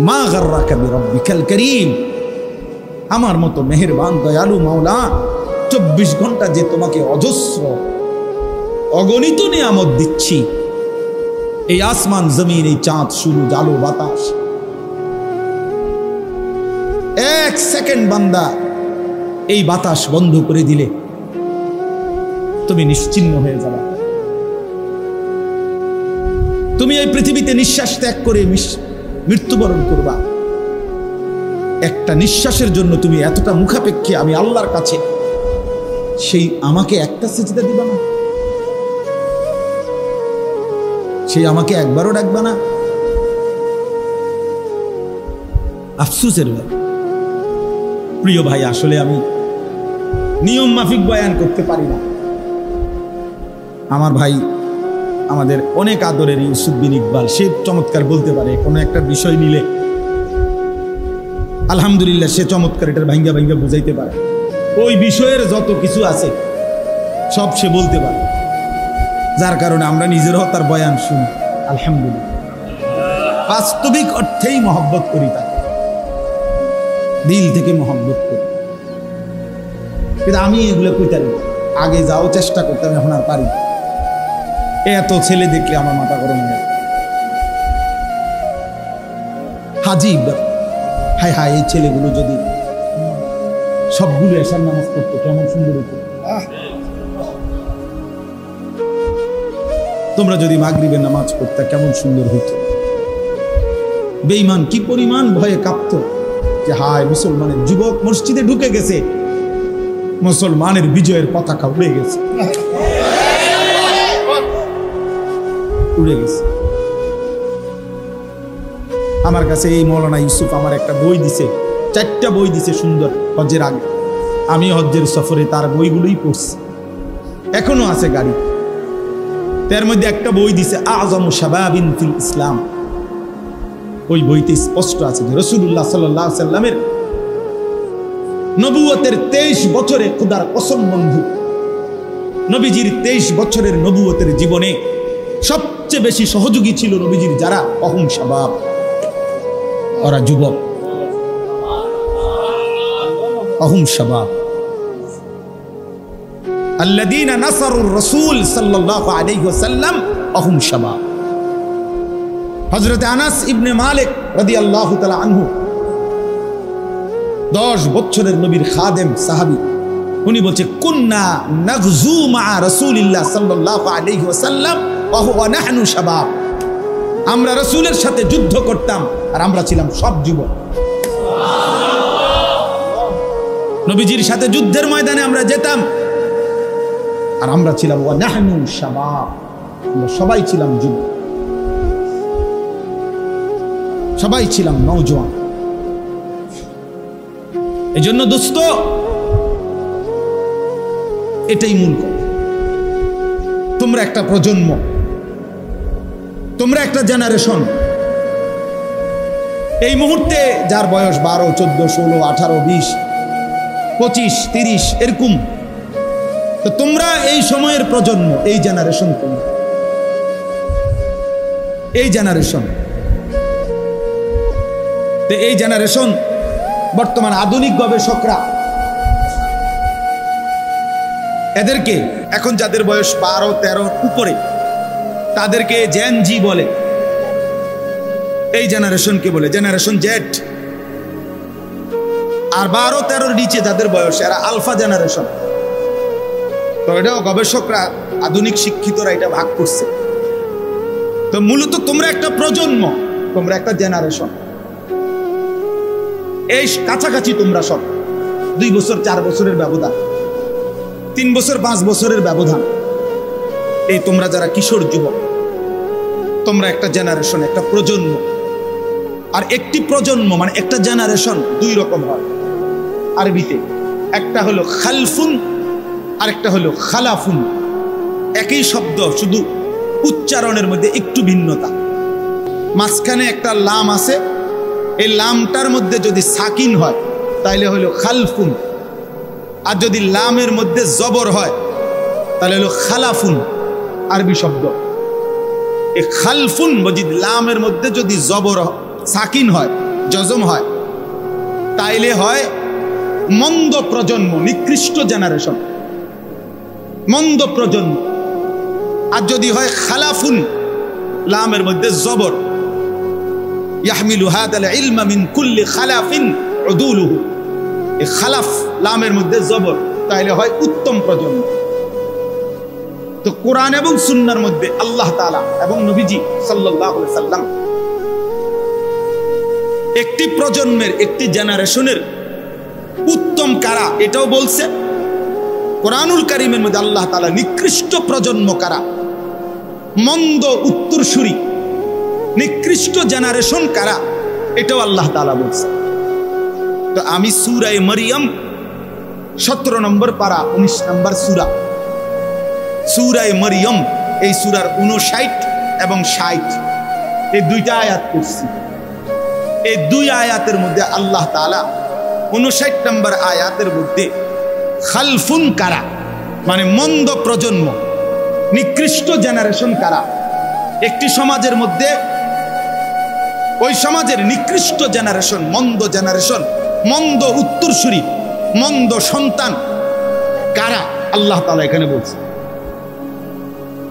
মা গাররাকা বিরাব্বিকাল কারীম, আমার মতো মেহেরবান দয়ালু মাওলা 24 ঘন্টা যে তোমাকে অজস্র অগণিত নিয়ামত দিচ্ছি, এই আসমান জমিন, এই চাঁদ সূরজ আলো বাতাস, 1 সেকেন্ড বান্দা এই বাতাস বন্ধ করে দিলে তুমি নিশ্চিহ্ন হয়ে যাবে। তুমি এই পৃথিবীতে নিঃশ্বাস ত্যাগ করে মৃত্যুবরণ করবা। একটা নিঃশ্বাসের জন্য তুমি এতটা মুখাপেক্ষী আমি আল্লাহর কাছে, সেই আমাকে একটা সিজদা দিবা না? সেই আমাকে একবারও ডাকবা না? আফসোসের প্রিয় ভাই, আসলে আমি নিয়ম মাফিক বয়ান করতে পারি না। আমার ভাই, আমাদের অনেক আদরের ইউসুফ বিন ইকবাল, সে চমৎকার বলতে পারে। কোনো একটা বিষয় নিলে আলহামদুলিল্লাহ সে চমৎকার এটার ভাঙ্গা ভাঙ্গা বুঝাইতে পারে। ওই বিষয়ের যত কিছু আছে সব সে বলতে পারে, যার কারণে আমরা নিজেরাও তার বয়ান শুনি। আলহামদুলিল্লাহ, বাস্তবিক অর্থেই মহব্বত করি, তাকে দিল থেকে মহব্বত করি। কিন্তু আমি এগুলো কইতে পারি, আগে যাও চেষ্টা করতাম, এখন আর পারি। এত ছেলে দেখলে আমার মাথা গরম হয়ে, হাজিব, হায় হায়, এই ছেলেগুলো যদি সবগুলো এশার নামাজ পড়তো কেমন সুন্দর হতো। তোমরা যদি মাগরিবের নামাজ পড়তে কেমন সুন্দর হতো। বেঈমান কি পরিমাণ ভয়ে কাঁপতো যে হায় মুসলমানের যুবক মসজিদে ঢুকে গেছে, মুসলমানের বিজয়ের পতাকা উড়ে গেছে, উড়ে গেছে। আমার কাছে এই মৌলানা ইউসুফ আমার একটা বই দিছে, 4টা বই দিছে সুন্দর, হজ্জের আগে। আমি হজ্জের সফরে তার বইগুলোই পড়ছি, এখনো আছে গাড়ি। তার মধ্যে একটা বই দিছে আযমু শাবাবিন ফিল ইসলাম। ওই বইতে স্পষ্ট আছে যে রাসূলুল্লাহ সাল্লাল্লাহু আলাইহি সাল্লামের নবুয়তের 23 বছরে, খোদার কসম বন্ধু, নবীজির 23 বছরের নবুয়তের জীবনে সবচেয়ে বেশি সহযোগী ছিল নবীজির যারা, অহুম শাবাব, ওরা যুবক, অহুম শাবাব আল্লাযীনা নাসারুর রাসূল সাল্লাল্লাহু আলাইহি ওয়াসাল্লাম, অহুম শাবাব। হযরত আনাস ইবনে মালিক রাদিয়াল্লাহু তাআলা আনহু 10 বছরের নবীর খাদেম সাহাবী, উনি বলছে কুন্না নাগজু মা রাসূলিল্লাহ সাল্লাল্লাহু আলাইহি ওয়াসাল্লাম ওয়া হুয়া নাহনু শাবাব, আমরা রাসূলের সাথে যুদ্ধ করতাম আর আমরা ছিলাম সব যুবক। নবীজির সাথে যুদ্ধের ময়দানে আমরা যেতাম আর আমরা ছিলাম ওয়া নাহনু শাবাব, আমরা সবাই ছিলাম যুবক, সবাই ছিলাম নওজোয়ান। এই জন্য দোস্ত, এটাই মূল কথা। তোমরা একটা প্রজন্ম, তোমরা একটা জেনারেশন। এই মুহূর্তে যার বয়স 12, 14, 16, 18, 20, 25, 30 এরকম, তো তোমরা এই সময়ের প্রজন্ম, এই জেনারেশন, তোমরা এই জেনারেশন। তো এই জেনারেশন বর্তমান আধুনিক গবেষকরা এদেরকে এখন যাদের বয়স 12-13 উপরে তাদেরকে জেন জি বলে। এই জেনারেশনকে বলে জেনারেশন জেড। আর 12-13 নিচে যাদের বয়স এরা আলফা জেনারেশন। তো এটাও গবেষকরা, আধুনিক শিক্ষিতরা এটা ভাগ করছে। তো মূলত তোমরা একটা প্রজন্ম, তোমরা একটা জেনারেশন। এই কাছাকাছি তোমরা সব 2 বছর 4 বছরের ব্যবধান, 3 বছর 5 বছরের ব্যবধান। এই তোমরা যারা কিশোর যুবক, তোমরা একটা জেনারেশন, একটা প্রজন্ম। আর একটি প্রজন্ম মানে একটা জেনারেশন 2 রকম হয় আরবিতে। একটা হলো খালফুন, আরেকটা হলো খালাফুন। একই শব্দ, শুধু উচ্চারণের মধ্যে একটু ভিন্নতা। মাঝখানে একটা লাম আছে, এই লামটার মধ্যে যদি সাকিন হয় তাহলে হলো খালফুন, আর যদি লামের মধ্যে জবর হয় তাহলে হলো খালাফুন, আরবি শব্দ। এই খালফুন মজিদ লামের মধ্যে যদি জবর সাকিন হয়, জজম হয়, তাইলে হয় মন্দ প্রজন্ম, নিকৃষ্ট জেনারেশন, মন্দ প্রজন্ম। আর যদি হয় খালাফুন, লামের মধ্যে জবর, ইয়াহমিলু হাদাল ইলমা মিন কুল্লি খালাফিন উদুলুহু, এই খালাফ লামের মধ্যে জবর, তাইলে হয় উত্তম প্রজন্ম। তো কোরআন এবং সুন্নাহর মধ্যে আল্লাহ তাআলা এবং নবীজি সাল্লাল্লাহু আলাইহি সাল্লাম একটি প্রজন্মের, একটি জেনারেশনের উত্তম কারা এটাও বলছে। কোরআনুল কারীমের মধ্যে আল্লাহ তাআলা নিকৃষ্ট প্রজন্ম কারা, মন্দ উত্তরসূরি, নিকৃষ্ট জেনারেশন কারা, এটাও আল্লাহ তাআলা বলছে। তো আমি সূরা মরিয়ম 17 নম্বর পারা 19 নম্বর সূরা, সূরা মরিয়ম, এই সূরার 59 এবং 60 এই 2টা আয়াত পড়ছি। এই 2 আয়াতের মধ্যে আল্লাহ তাআলা 59 নম্বর আয়াতের মধ্যে খালফুন কারা মানে মন্দ প্রজন্ম, নিকৃষ্ট জেনারেশন কারা, একটি সমাজের মধ্যে ওই সমাজের নিকৃষ্ট জেনারেশন, মন্দ জেনারেশন, মন্দ উত্তরসূরি, মন্দ সন্তান কারা আল্লাহ তাআলা এখানে বলছে।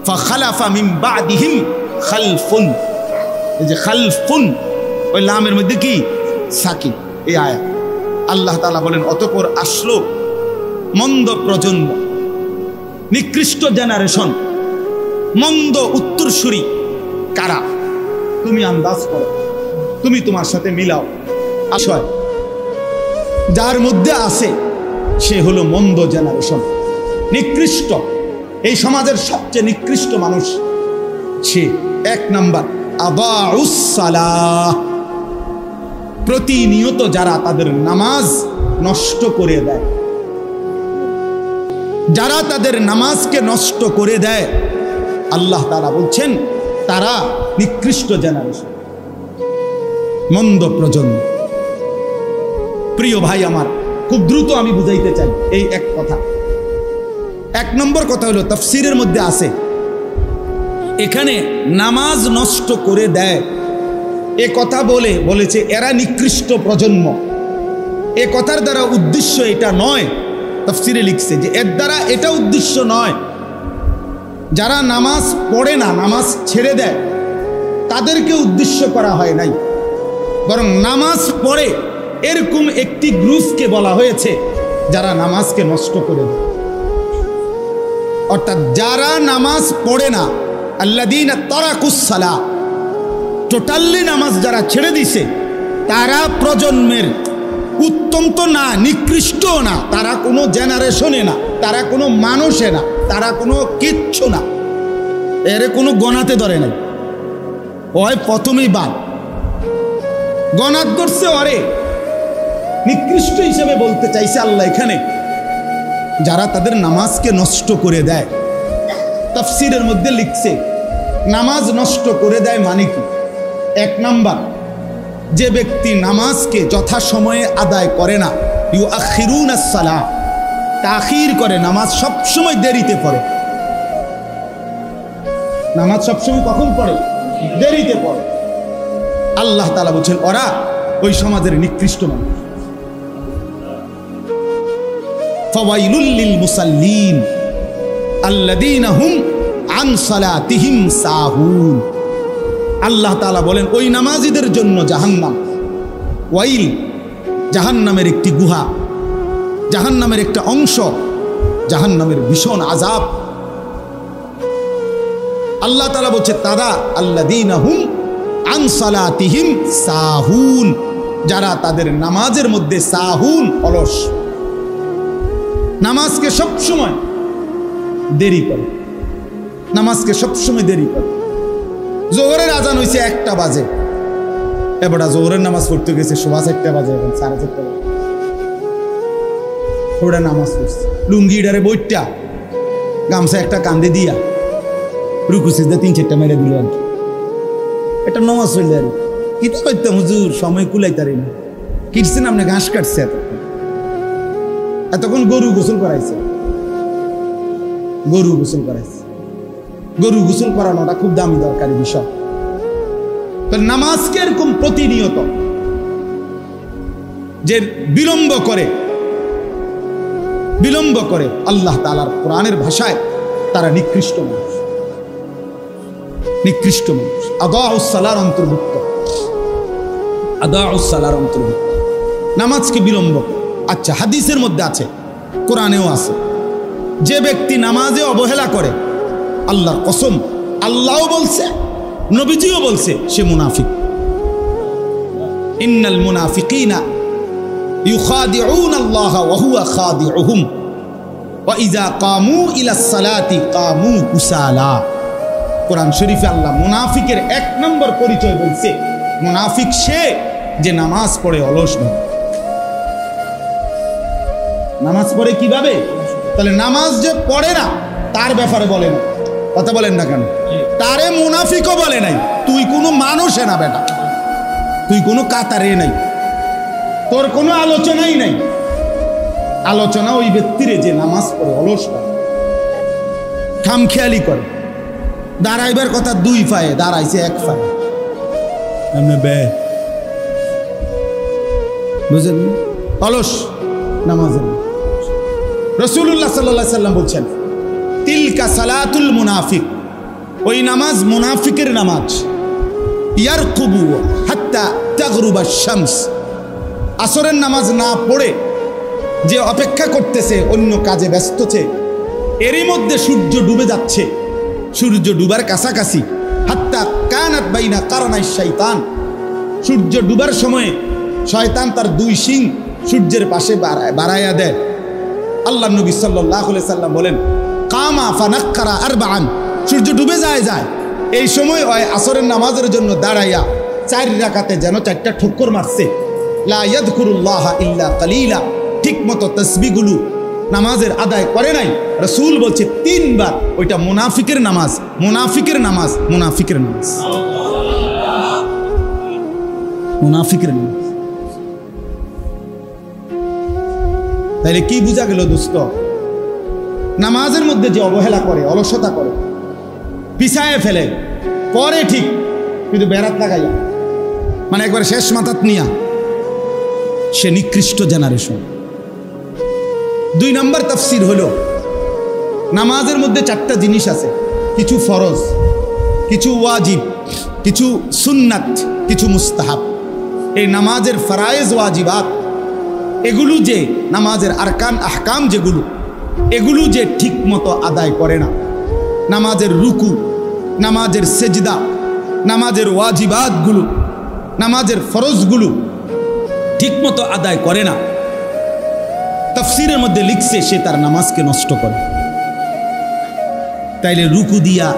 ফাখালাফা মিন বাদিহিম খালফুন, এই যে খালফুন, ওই লামের মধ্যে কি সাকিন, এই আয়াত। আল্লাহ তাআলা বলেন অতঃপর আসলো মন্দ প্রজন্ম, নিকৃষ্ট জেনারেশন, মন্দ উত্তরসূরি কারা, তুমি আন্দাজ করো, তুমি তোমার সাথে মিলাও। আশয় যার মধ্যে আছে সে হলো মন্দ জেনারেশন, নিকৃষ্ট, এই সমাজের সবচেয়ে নিকৃষ্ট মানুষ সে। 1 নাম্বার আদাউস সালাহ, প্রতিনিয়ত যারা তাদের নামাজ নষ্ট করে দেয়, যারা তাদের নামাজকে নষ্ট করে দেয়, আল্লাহ তাআলা বলছেন তারা নিকৃষ্ট জেনারেশন, মন্দ প্রজন্ম। প্রিয় ভাই আমার, খুব দ্রুত আমি বুঝাইতে চাই এই এক কথা। 1 নম্বর কথা হলো তাফসীরের মধ্যে আছে, এখানে নামাজ নষ্ট করে দেয় এ কথা বলেছে এরা নিকৃষ্ট প্রজন্ম। এ কথার দ্বারা উদ্দেশ্য এটা নয়, তাফসীরে লিখছে যে এর দ্বারা এটা উদ্দেশ্য নয় যারা নামাজ পড়ে না, নামাজ ছেড়ে দেয়, তাদেরকে উদ্দেশ্য করা হয় নাই, বরং নামাজ পড়ে এরকম একটি গ্রুপকে বলা হয়েছে যারা নামাজকে নষ্ট করে দেয়। অর্থাৎ যারা নামাজ পড়ে না, আল্লাযীনা তারাকুস সালাহ, টোটালি নামাজ যারা ছেড়ে দিছে, তারা প্রজন্মের উত্তম তো না, নিকৃষ্টও না, তারা কোনো জেনারেশনে না, তারা কোনো মানুষে না, তারা কোনো কিচ্ছু না, এর কোনো গণাতে ধরে নাই। ওই প্রথমেই বাদ গণাত ধরছে, ওরে নিকৃষ্ট হিসেবে বলতে চাইছে আল্লাহ এখানে যারা তাদের নামাজকে নষ্ট করে দেয়। তাফসীরের মধ্যে লিখছে নামাজ নষ্ট করে দেয় মানে কি? 1 নাম্বার, যে ব্যক্তি নামাজকে যথাসময়ে আদায় করে না, ইউআখিরুনাস সালাহ, তাখির করে, নামাজ সবসময় দেরিতে পড়ে। নামাজ সবসময় কখন পড়ে? দেরিতে পড়ে। আল্লাহ তাআলা বলছেন ওরা ওই সমাজের নিকৃষ্ট মানুষ। ফাওয়াইলুল লিল মুসাল্লিন আল্লাযীনা হুম আন সালাতিহিম সাহুন। আল্লাহ তাআলা বলেন ওই নামাজীদের জন্য জাহান্নাম। ওয়াইল জাহান্নামের একটি গুহা, জাহান্নামের একটা অংশ, জাহান্নামের ভীষণ আযাব। আল্লাহ তাআলা বলছে তারা আল্লাযীনা হুম আন সালাতিহিম সাহুন, যারা তাদের নামাজের মধ্যে সাহুন, অলস, নামাজকে সবসময় দেরি করে, নামাজকে সবসময় দেরি করে। জোহরের আজান হয়েছে 1টা বাজে, এবার জোহরের নামাজ পড়তে গেছে 4:30 বাজে, এখন 4:30 বাজে ওরা নামাজ পড়ছে, লুঙ্গিটারে বইটা গামছা একটা কান্দে দিয়া রুকু সিজদা 3-4টা মেরে দিল আর কি। এটা নামাজ হইলে আর কি তো করতাম হুজুর, সময় কুলাইতারি না। কিটছেন আপনি, ঘাস কাটছে, এতক্ষণ গরু গোসল করাইছে, গরু গোসল করাইছে। গরু গোসল করানোটা খুব দামি দরকারি বিষয়। নামাজকে এরকম প্রতিনিয়ত যে বিলম্ব করে আল্লাহ তাআলার কোরআনের ভাষায় তারা নিকৃষ্ট মানুষ, নিকৃষ্ট মানুষ। আদাউস সালার অন্তর্ভুক্ত, আদাউস সালার অন্তর্ভুক্ত নামাজকে বিলম্ব করে। আচ্ছা, হাদিসের মধ্যে আছে, কোরআনেও আছে, যে ব্যক্তি নামাজে অবহেলা করে, আল্লাহর কসম, আল্লাহও বলছে, নবীজিও বলছে, সে মুনাফিক। ইন্নাল মুনাফিকিনা ইউখাদিউনা আল্লাহ ওয়া হুয়া খাদিউহুম ওয়া ইযা কামু ইলাস সালাতি কামু কুসালা। কোরআন শরীফে আল্লাহ মুনাফিকের 1 নম্বর পরিচয় বলছে, মুনাফিক সে যে নামাজ পড়ে অলস নয়। নামাজ পড়ে কিভাবে? তাহলে নামাজ যে পড়ে না তার ব্যাপারে বলে না, কথা বলেন না কেন? তারে মুনাফিকও বলে নাই। তুই কোনো মানুষে না বেটা, তুই কোনো কাতারে নাই, তোর কোনো আলোচনাই নাই। আলোচনা ওই ব্যক্তিরে যে নামাজ পড়ে অলস হয়, খামখেয়ালি করে। দাঁড়াইবার কথা 2 পায়ে, দাঁড়াইছে 1 পায়ে, বুঝলেন? অলস নামাজের। রাসূলুল্লাহ সাল্লাল্লাহু আলাইহি সাল্লাম বলছেন তিলকা সালাতুল মুনাফিক, ওই নামাজ মুনাফিকের নামাজ। ইয়ারকুবু হাত্তা তাগরুবা শামস, আসরের নামাজ না পড়ে যে অপেক্ষা করতেছে, অন্য কাজে ব্যস্তছে, এরই মধ্যে সূর্য ডুবে যাচ্ছে, সূর্য ডুবার কাছাকাছি। হাত্তা কানাত বাইনা কারনাই শয়তান, সূর্য ডুবার সময়ে শয়তান তার 2 শিং সূর্যের পাশে বাড়াইয়া দেয়। আল্লাহ নবী সাল্লাল্লাহু আলাইহি সাল্লাম বলেন কামা ফানাক্কারা আরবাআন, সূর্য ডুবে যায়, এই সময় ওই আসরের নামাজের জন্য দাঁড়াইয়া 4 রাকাতে যেন 4টা ঠক্কর মারছে। লা ইয়াযকুরুল্লাহ ইল্লা কালিলা, ঠিক মতো তাসবিহগুলো নামাজের আদায় করে নাই। রাসূল বলছে 3 বার, ওইটা মুনাফিকের নামাজ, মুনাফিকের নামাজ, মুনাফিকের নামাজ, মুনাফিকের নামাজ। তাইলে কি বোঝা গেল দোস্ত? নামাজের মধ্যে যে অবহেলা করে, অলসতা করে, পিছায় ফেলে, পরে ঠিক, কিন্তু বেড়াত লাগাইয়া, মানে একবার শেষ মাথাত নিয়া, সে নিকৃষ্ট জেনারেশন। 2 নম্বর তাফসীর হলো, নামাজের মধ্যে 4টা জিনিস আছে, কিছু ফরজ, কিছু ওয়াজিব, কিছু সুন্নাত, কিছু মুস্তাহাব। এই নামাজের ফরায়েজ ওয়াজিবাত, এগুলো যে নামাজের আরকান আহকাম যেগুলো, এগুলো যে ঠিক মতো আদায় করে না, নামাজের রুকু, নামাজের সেজদা, নামাজের ওয়াজিবাতগুলো, নামাজের ফরজগুলো ঠিক মতো আদায় করে না, তাফসীরের মধ্যে লিখছে সে তার নামাজকে নষ্ট করে। তাইলে রুকু দিয়া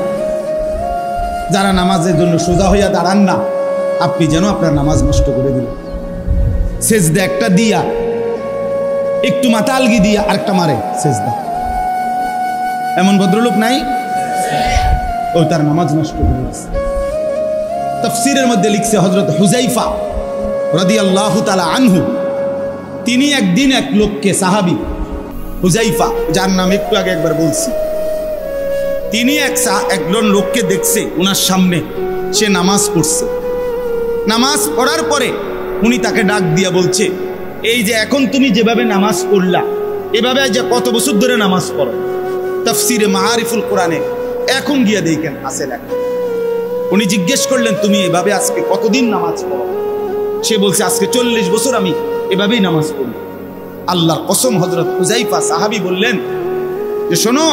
যারা নামাজের জন্য সোজা হইয়া দাঁড়ান না, আপনি যেন আপনার নামাজ নষ্ট করে দিলেন। সেজদা একটা দিয়া, একটু মাথা আলগি দিয়া আরেকটা মারে সেজদা, এমন ভদ্রলোক নাই? ও তার নামাজ নষ্ট করে দিয়েছে। তাফসীরের মধ্যে লিখছে হযরত হুযায়ফা রাদিয়াল্লাহু তাআলা আনহু, তিনি একদিন এক লোককে, সাহাবী, হুজাইফা, যার নাম একটু আগে একবার বলছি, তিনি একজন লোককে দেখছে ওনার সামনে, সে নামাজ পড়ছে। নামাজ পড়ার পরে উনি তাকে ডাক দিয়া বলছে, এই যে এখন তুমি যেভাবে নামাজ পড়লা, এভাবে যে কত বছর ধরে নামাজ পড়ো? তাফসিরে মাআরিফুল কোরআনে এখন গিয়া দেখেন আছে লেখা। উনি জিজ্ঞেস করলেন, তুমি এভাবে আজকে কতদিন নামাজ পড়ো? সে বলছে, আজকে 40 বছর আমি এভাবেই নামাজ পড়ি। আল্লাহর কসম, হযরত হুযায়ফা সাহাবী বললেন যে শোনো,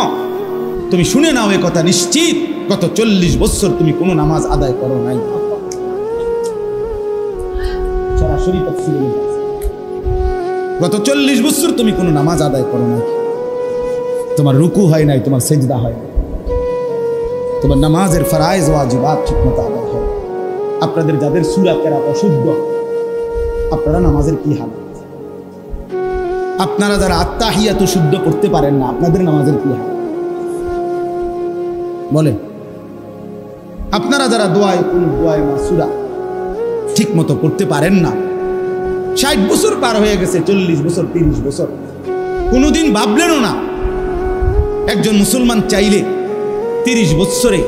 তুমি শুনে নাও এ কথা, নিশ্চিত গত 40 বছর তুমি কোনো নামাজ আদায় করো নাই। সরাসরি তাফসীরে লেখা আছে, গত 40 বছর তুমি কোনো নামাজ আদায় করো নাই, তোমার রুকু হয় নাই, তোমার সেজদা হয় নাই, তোমার নামাজের ফরায়েজ ওয়াজিবাত ঠিকমতো আদায় হয়। আপনাদের যাদের সূরা কেরাত অশুদ্ধ, আপনারা নামাজের কি হাল? আপনারা যারা আত্তাহিয়াতু শুদ্ধ করতে পারেন না, আপনাদের নামাজের কি হাল বলেন? আপনারা যারা দোয়ায় মাসুরা ঠিক মতো করতে পারেন না, 60 বছর পার হয়ে গেছে, 40 বছর 30 বছর, কোনোদিন ভাবলেনও না একজন মুসলমান চাইলে 30 বছরে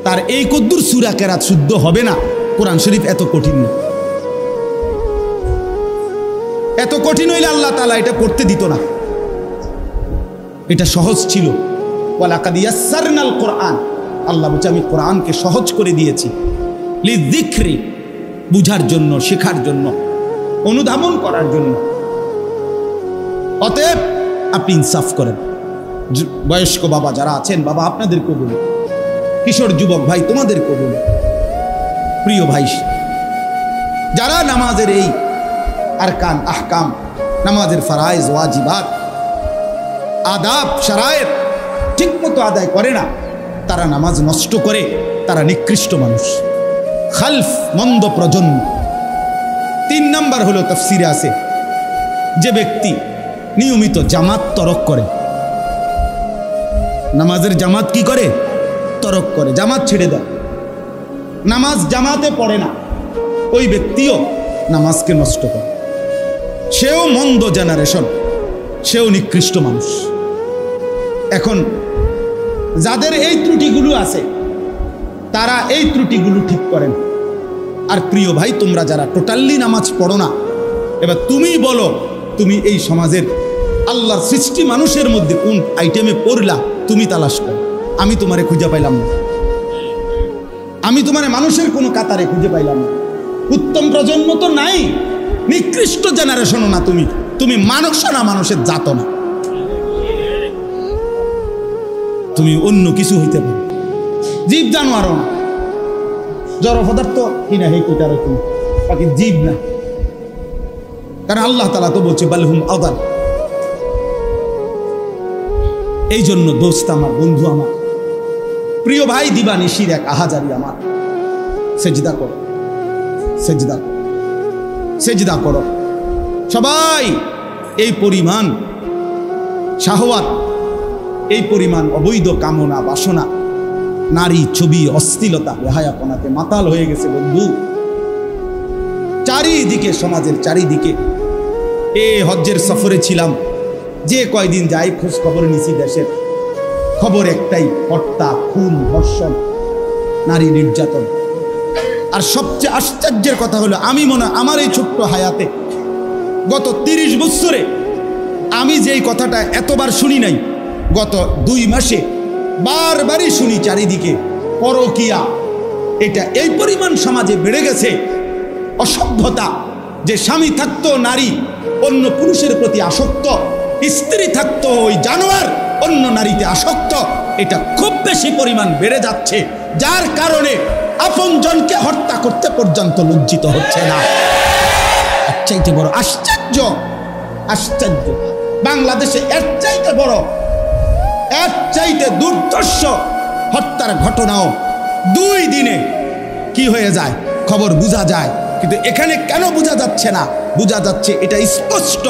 তার এই কদ্দুর সূরা কেরাত শুদ্ধ হবে না। কোরআন শরীফ এত কঠিন না, এত কঠিন হইলে আল্লাহ তাআলা এটা পড়তে দিত না। এটা সহজ ছিল। ওয়ালাকাদ ইয়াসসারনাল কোরআন, আল্লাহ বলছে আমি কোরআনকে সহজ করে দিয়েছি, লিযিকরি, বুঝার জন্য, শেখার জন্য, অনুধাবন করার জন্য। অতএব আপনি ইনসাফ করেন। বয়স্ক বাবা যারা আছেন, বাবা আপনাদেরকেও বলি, কিশোর যুবক ভাই তোমাদেরকেও বলি, প্রিয় ভাই, যারা নামাজের এই আরকান আহকাম, নামাজের ফরায়েজ ওয়াজিবাত, আদাব শারায়েত ঠিক মতো আদায় করে না, তারা নামাজ নষ্ট করে, তারা নিকৃষ্ট মানুষ, খালফ, মন্দ প্রজন্ম। 3 নাম্বার হলো তাফসিরে আছে, যে ব্যক্তি নিয়মিত জামাত তরক করে, নামাজের জামাত কি করে? তরক করে, জামাত ছেড়ে দেয়, নামাজ জামাতে পড়ে না, ওই ব্যক্তিও নামাজকে নষ্ট করে। সেও মন্দ জেনারেশন, সেও নিকৃষ্ট মানুষ। এখন যাদের এই ত্রুটিগুলো আছে, তারা এই ত্রুটিগুলো ঠিক করেন। আর প্রিয় ভাই, তোমরা যারা টোটালি নামাজ পড়ো না, এবার তুমি বলো, তুমি এই সমাজের আল্লাহর সৃষ্টি মানুষের মধ্যে কোন আইটেমে পড়লা? তুমি তালাশ করো। আমি তোমারে খুঁজে পাইলাম না, আমি তোমারে মানুষের কোনো কাতারে খুঁজে পাইলাম না। উত্তম প্রজন্ম তো নাই, নিকৃষ্ট জেনারেশনও না, তুমি মানুষ না, মানুষের জাত না, তুমি অন্য কিছু হইতে পারো, জীব জানোয়ারও না, জড় পদার্থ কিনা হে কিটারে তুমি, বাকি জীব না। কারণ আল্লাহ তাআলা তো বলছে বালহুম আদাল। এই জন্য দোস্ত আমার, বন্ধু আমার, প্রিয় ভাই, দিবানিশির এক আহাজারি আমার, সেজদা করো, সেজদা করো, সেজদা করো। সবাই এই পরিমাণ শাহওয়াত, এই পরিমাণ অবৈধ কামনা বাসনা, নারী, ছবি, অশ্লীলতা, বেহায়াপনাতে মাতাল হয়ে গেছে বন্ধু। চারিদিকে, সমাজের চারিদিকে। হজ্জের সফরে ছিলাম, যে কয়দিন যাই খোঁজ খবর নিছি, দেশের খবর একটাই, হত্যা, খুন, ধর্ষণ, নারী নির্যাতন। আর সবচেয়ে আশ্চর্যের কথা হলো, আমি মনে হয় আমার এই ছোট্ট হায়াতে গত 30 বছরে আমি যেই কথাটা এতবার শুনি নাই, গত 2 মাসে বারবারই শুনি চারিদিকে পরকিয়া। এটা এই পরিমাণ সমাজে বেড়ে গেছে, অসভ্যতা, যে স্বামী থাকতো নারী অন্য পুরুষের প্রতি আসক্ত, স্ত্রী থাকতো ওই জানোয়ার অন্য নারীতে আসক্ত। এটা খুব বেশি পরিমাণ বেড়ে যাচ্ছে, যার কারণে আপনজনকে হত্যা করতে পর্যন্ত লজ্জিত হচ্ছে না। এর চাইতে বড় আশ্চর্য, আশ্চর্য বাংলাদেশে এর চাইতে বড়, এর চাইতে দুর্ধর্ষ হত্যার ঘটনাও 2 দিনে কি হয়ে যায় খবর বোঝা যায়। কিন্তু এখানে কেন বোঝা যাচ্ছে না? বোঝা যাচ্ছে এটা স্পষ্ট,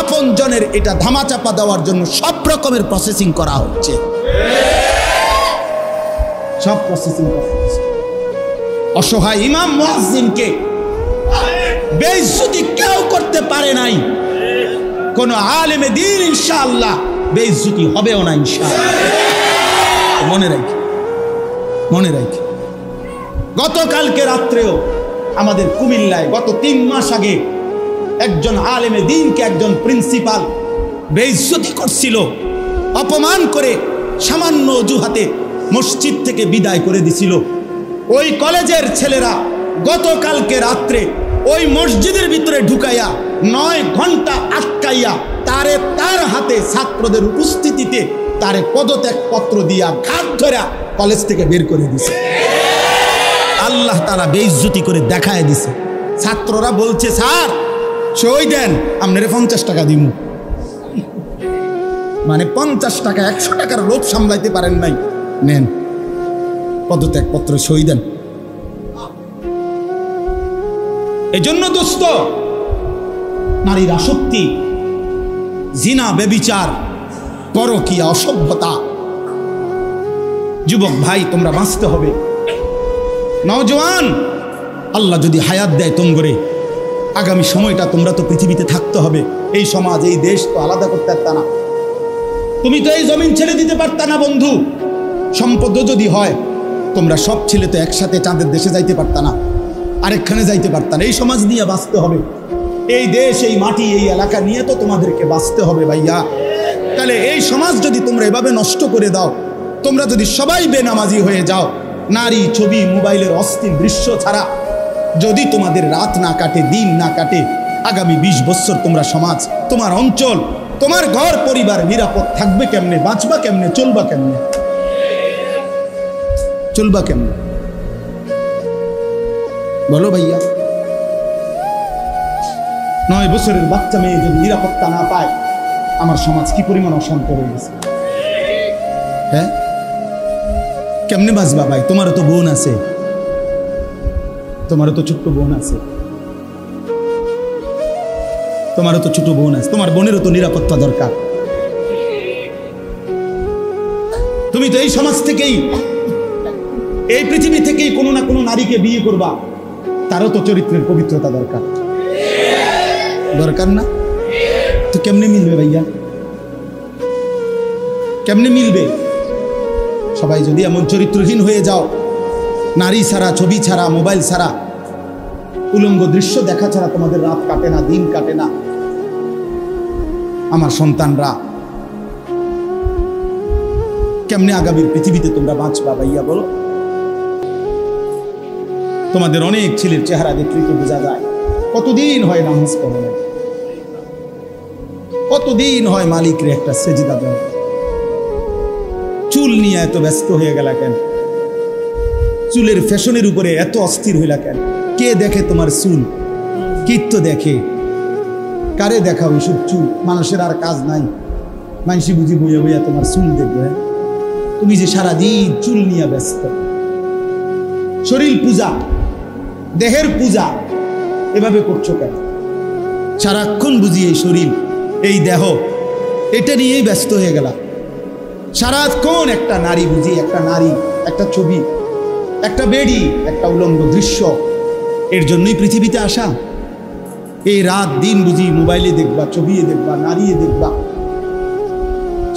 আপনজনের এটা ধামাচাপা দেওয়ার জন্য সব রকমের প্রসেসিং করা হচ্ছে, সব প্রসেসিং করা হচ্ছে। অসহায় ইমাম মুয়াজ্জিনকে বেইজ্জতি কেউ করতে পারে নাই, কোন আলেমে দ্বীন ইনশাআল্লাহ বেইজ্জতি হবেও না ইনশাআল্লাহ। মনে রাখি গতকালকে রাত্রেও আমাদের কুমিল্লায় গত 3 মাস আগে একজন আলেমে দ্বীনকে একজন প্রিন্সিপাল বেইজ্জতি করছিল, অপমান করে সামান্য অজুহাতে মসজিদ থেকে বিদায় করে দিছিল। ওই কলেজের ছেলেরা গতকালকে রাত্রে ওই মসজিদের ভিতরে ঢুকাইয়া 9 ঘন্টা আটকাইয়া তার হাতে ছাত্রদের উপস্থিতিতে তারে পদত্যাগ পত্র দিয়া ঘাট ধরা কলেজ থেকে বের করে দিছে। আল্লাহ তাআলা বেইজ্জতি করে দেখায় দিছে। ছাত্ররা বলছে, স্যার সই দেন, আপনারে 50 টাকা দিমু। মানে 50 টাকা 100 টাকার লোভ সামলাইতে পারেন নাই, নেন পদত্যাগ পত্র, সই দেন। এজন্য দোস্ত, নারীর আসক্তি, জিনা, ব্যভিচার, পরকীয়া, অসভ্যতা, যুবক ভাই তোমরা বাঁচতে হবে। নওজোয়ান, আল্লাহ যদি হায়াত দেয় তোমরে, আগামী সময়টা তোমরা তো পৃথিবীতে থাকতে হবে। এই সমাজ, এই দেশ তো আলাদা করতে পারতা না, তুমি তো এই জমিন ছেড়ে দিতে পারতা না বন্ধু। সম্পদ যদি হয়, তোমরা সব ছেলে তো একসাথে চাঁদের দেশে যাইতে পারতা না, আরেকখানে যাইতে পারতা না। এই সমাজ নিয়ে বাঁচতে হবে, এই দেশ, এই মাটি, এই এলাকা নিয়ে তো তোমাদেরকে বাঁচতে হবে ভাইয়া। তাহলে এই সমাজ যদি তোমরা এভাবে নষ্ট করে দাও, তোমরা যদি সবাই বেনামাজি হয়ে যাও, নারী, ছবি, মোবাইলের অস্থির দৃশ্য ছাড়া যদি তোমাদের রাত না কাটে, দিন না কাটে, আগামী 20 বছর তোমরা সমাজ, তোমার অঞ্চল, তোমার ঘর পরিবার নিরাপদ থাকবে কেমনে? বাঁচবা কেমনে? চলবা কেমনে? বলো ভাইয়া। 9 বছরের বাচ্চা মেয়ে যদি নিরাপত্তা না পায়, আমার সমাজ কি পরিমাণ অশান্ত হয়ে গেছে। হ্যাঁ, কেমনে বাঁচবা ভাই? তোমারও তো বোন আছে, তোমারও তো ছোট্ট বোন আছে, তোমার বোনেরও তো নিরাপত্তা দরকার। তুমি তো এই সমাজ থেকেই, এই পৃথিবী থেকেই কোনো না কোনো নারীকে বিয়ে করবা, তারও তো চরিত্রের পবিত্রতা দরকার না? তো কেমনে মিলবে ভাইয়া? কেমনে মিলবে? সবাই যদি এমন চরিত্রহীন হয়ে যাও, নারী ছাড়া, ছবি ছাড়া, মোবাইল ছাড়া, উলঙ্গ দৃশ্য দেখা ছাড়া তোমাদের রাত কাটে না, দিন কাটে না, আমার সন্তানরা কেমনে আগামীর পৃথিবীতে তোমরা বাঁচবা ভাইয়া বলো? তোমাদের অনেক ছেলের চেহারা দেখলে তো বোঝা যায় কতদিন হয় নামাজ পড়ে না, কতদিন হয় মালিকরে একটা সেজদা দেয়। চুল নিয়ে এত ব্যস্ত হয়ে গেল কেন? চুলের ফ্যাশনের উপরে এত অস্থির হইলা কেন? কে দেখে তোমার চুল? কীর্ত দেখে? কারে দেখা ওইসব চুল? মানুষের আর কাজ নাই, মানুষ বুঝি বইয়া বইয়া তোমার চুল দেখবে। তুমি যে সারাদিন চুল নিয়ে ব্যস্ত, শরীর পূজা, দেহের পূজা এভাবে করছো কেন? সারাক্ষণ বুঝি এই শরীর, এই দেহ, এটা নিয়েই ব্যস্ত হয়ে গেল। সারাক্ষণ একটা নারী বুঝি, একটা নারী, একটা ছবি, একটা বেডি, একটা উলঙ্গ দৃশ্য, এর জন্যই পৃথিবীতে আসা। এই রাত দিন বুঝি মোবাইলে দেখবা, ছবি দেখবা, নারী দেখবা,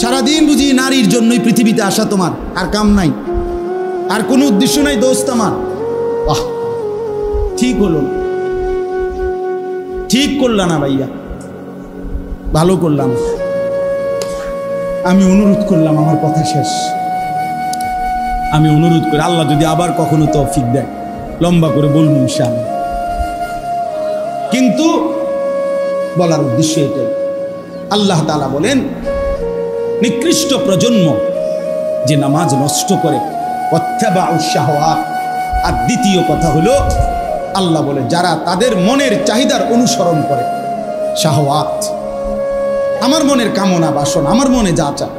সারাদিন বুঝি নারীর জন্যই পৃথিবীতে আসা। তোমার আর কাম নাই, আর কোনো উদ্দেশ্য নাই দোস্ত আমার। বাহ, ঠিক হলো না, ঠিক করলাম না ভাইয়া, ভালো করলাম। আমি অনুরোধ করলাম, আমার কথা শেষ। আমি অনুরোধ করি, আল্লাহ যদি আবার কখনো তৌফিক দেয়, লম্বা করে বলবো ইনশাআল্লাহ। কিন্তু বলার উদ্দেশ্য এটাই, আল্লাহ তাআলা বলেন নিকৃষ্ট প্রজন্ম যে নামাজ নষ্ট করে, ওয়াত্তাবাউশ শাহওয়াত। আর দ্বিতীয় কথা হলো, আল্লাহ বলে যারা তাদের মনের চাহিদার অনুসরণ করে, শাহওয়াত, আমার মনের কামনা বাসনা, আমার মনে যা চায়।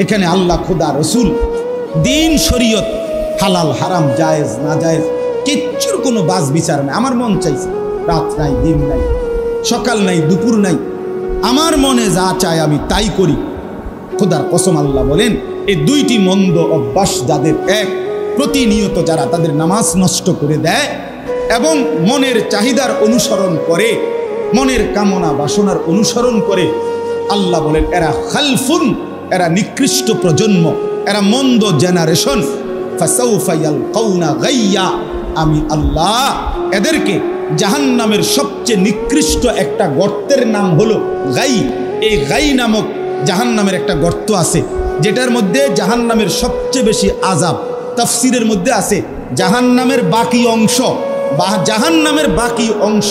এখানে আল্লাহ, খোদা, রসুল, দিন, শরীয়ত, হালাল হারাম, জায়েজ না জায়েজ, কিচ্ছুর কোনো বাজ বিচার নাই। আমার মন চাইছে, রাত নাই, দিন নাই, সকাল নাই, দুপুর নাই, আমার মনে যা চায় আমি তাই করি। খোদার কসম আল্লাহ বলেন, এই দুইটি মন্দ অভ্যাস যাদের, এক, প্রতিনিয়ত যারা তাদের নামাজ নষ্ট করে দেয় এবং মনের চাহিদার অনুসরণ করে, মনের কামনা বাসনার অনুসরণ করে, আল্লাহ বলেন এরা খালফুন, এরা নিকৃষ্ট প্রজন্ম, এরা মন্দ জেনারেশন। ফাসাউফা ইয়ালকাউনা গাইয়া, আমি আল্লাহ এদেরকে জাহান্নামের সবচেয়ে নিকৃষ্ট একটা গর্তের নাম হলো গাই। এই গাই নামক জাহান্নামের একটা গর্ত আছে, যেটার মধ্যে জাহান্নামের সবচেয়ে বেশি আযাব। তাফসীরের মধ্যে আছে জাহান্নামের বাকি অংশ বা জাহান্নামের বাকি অংশ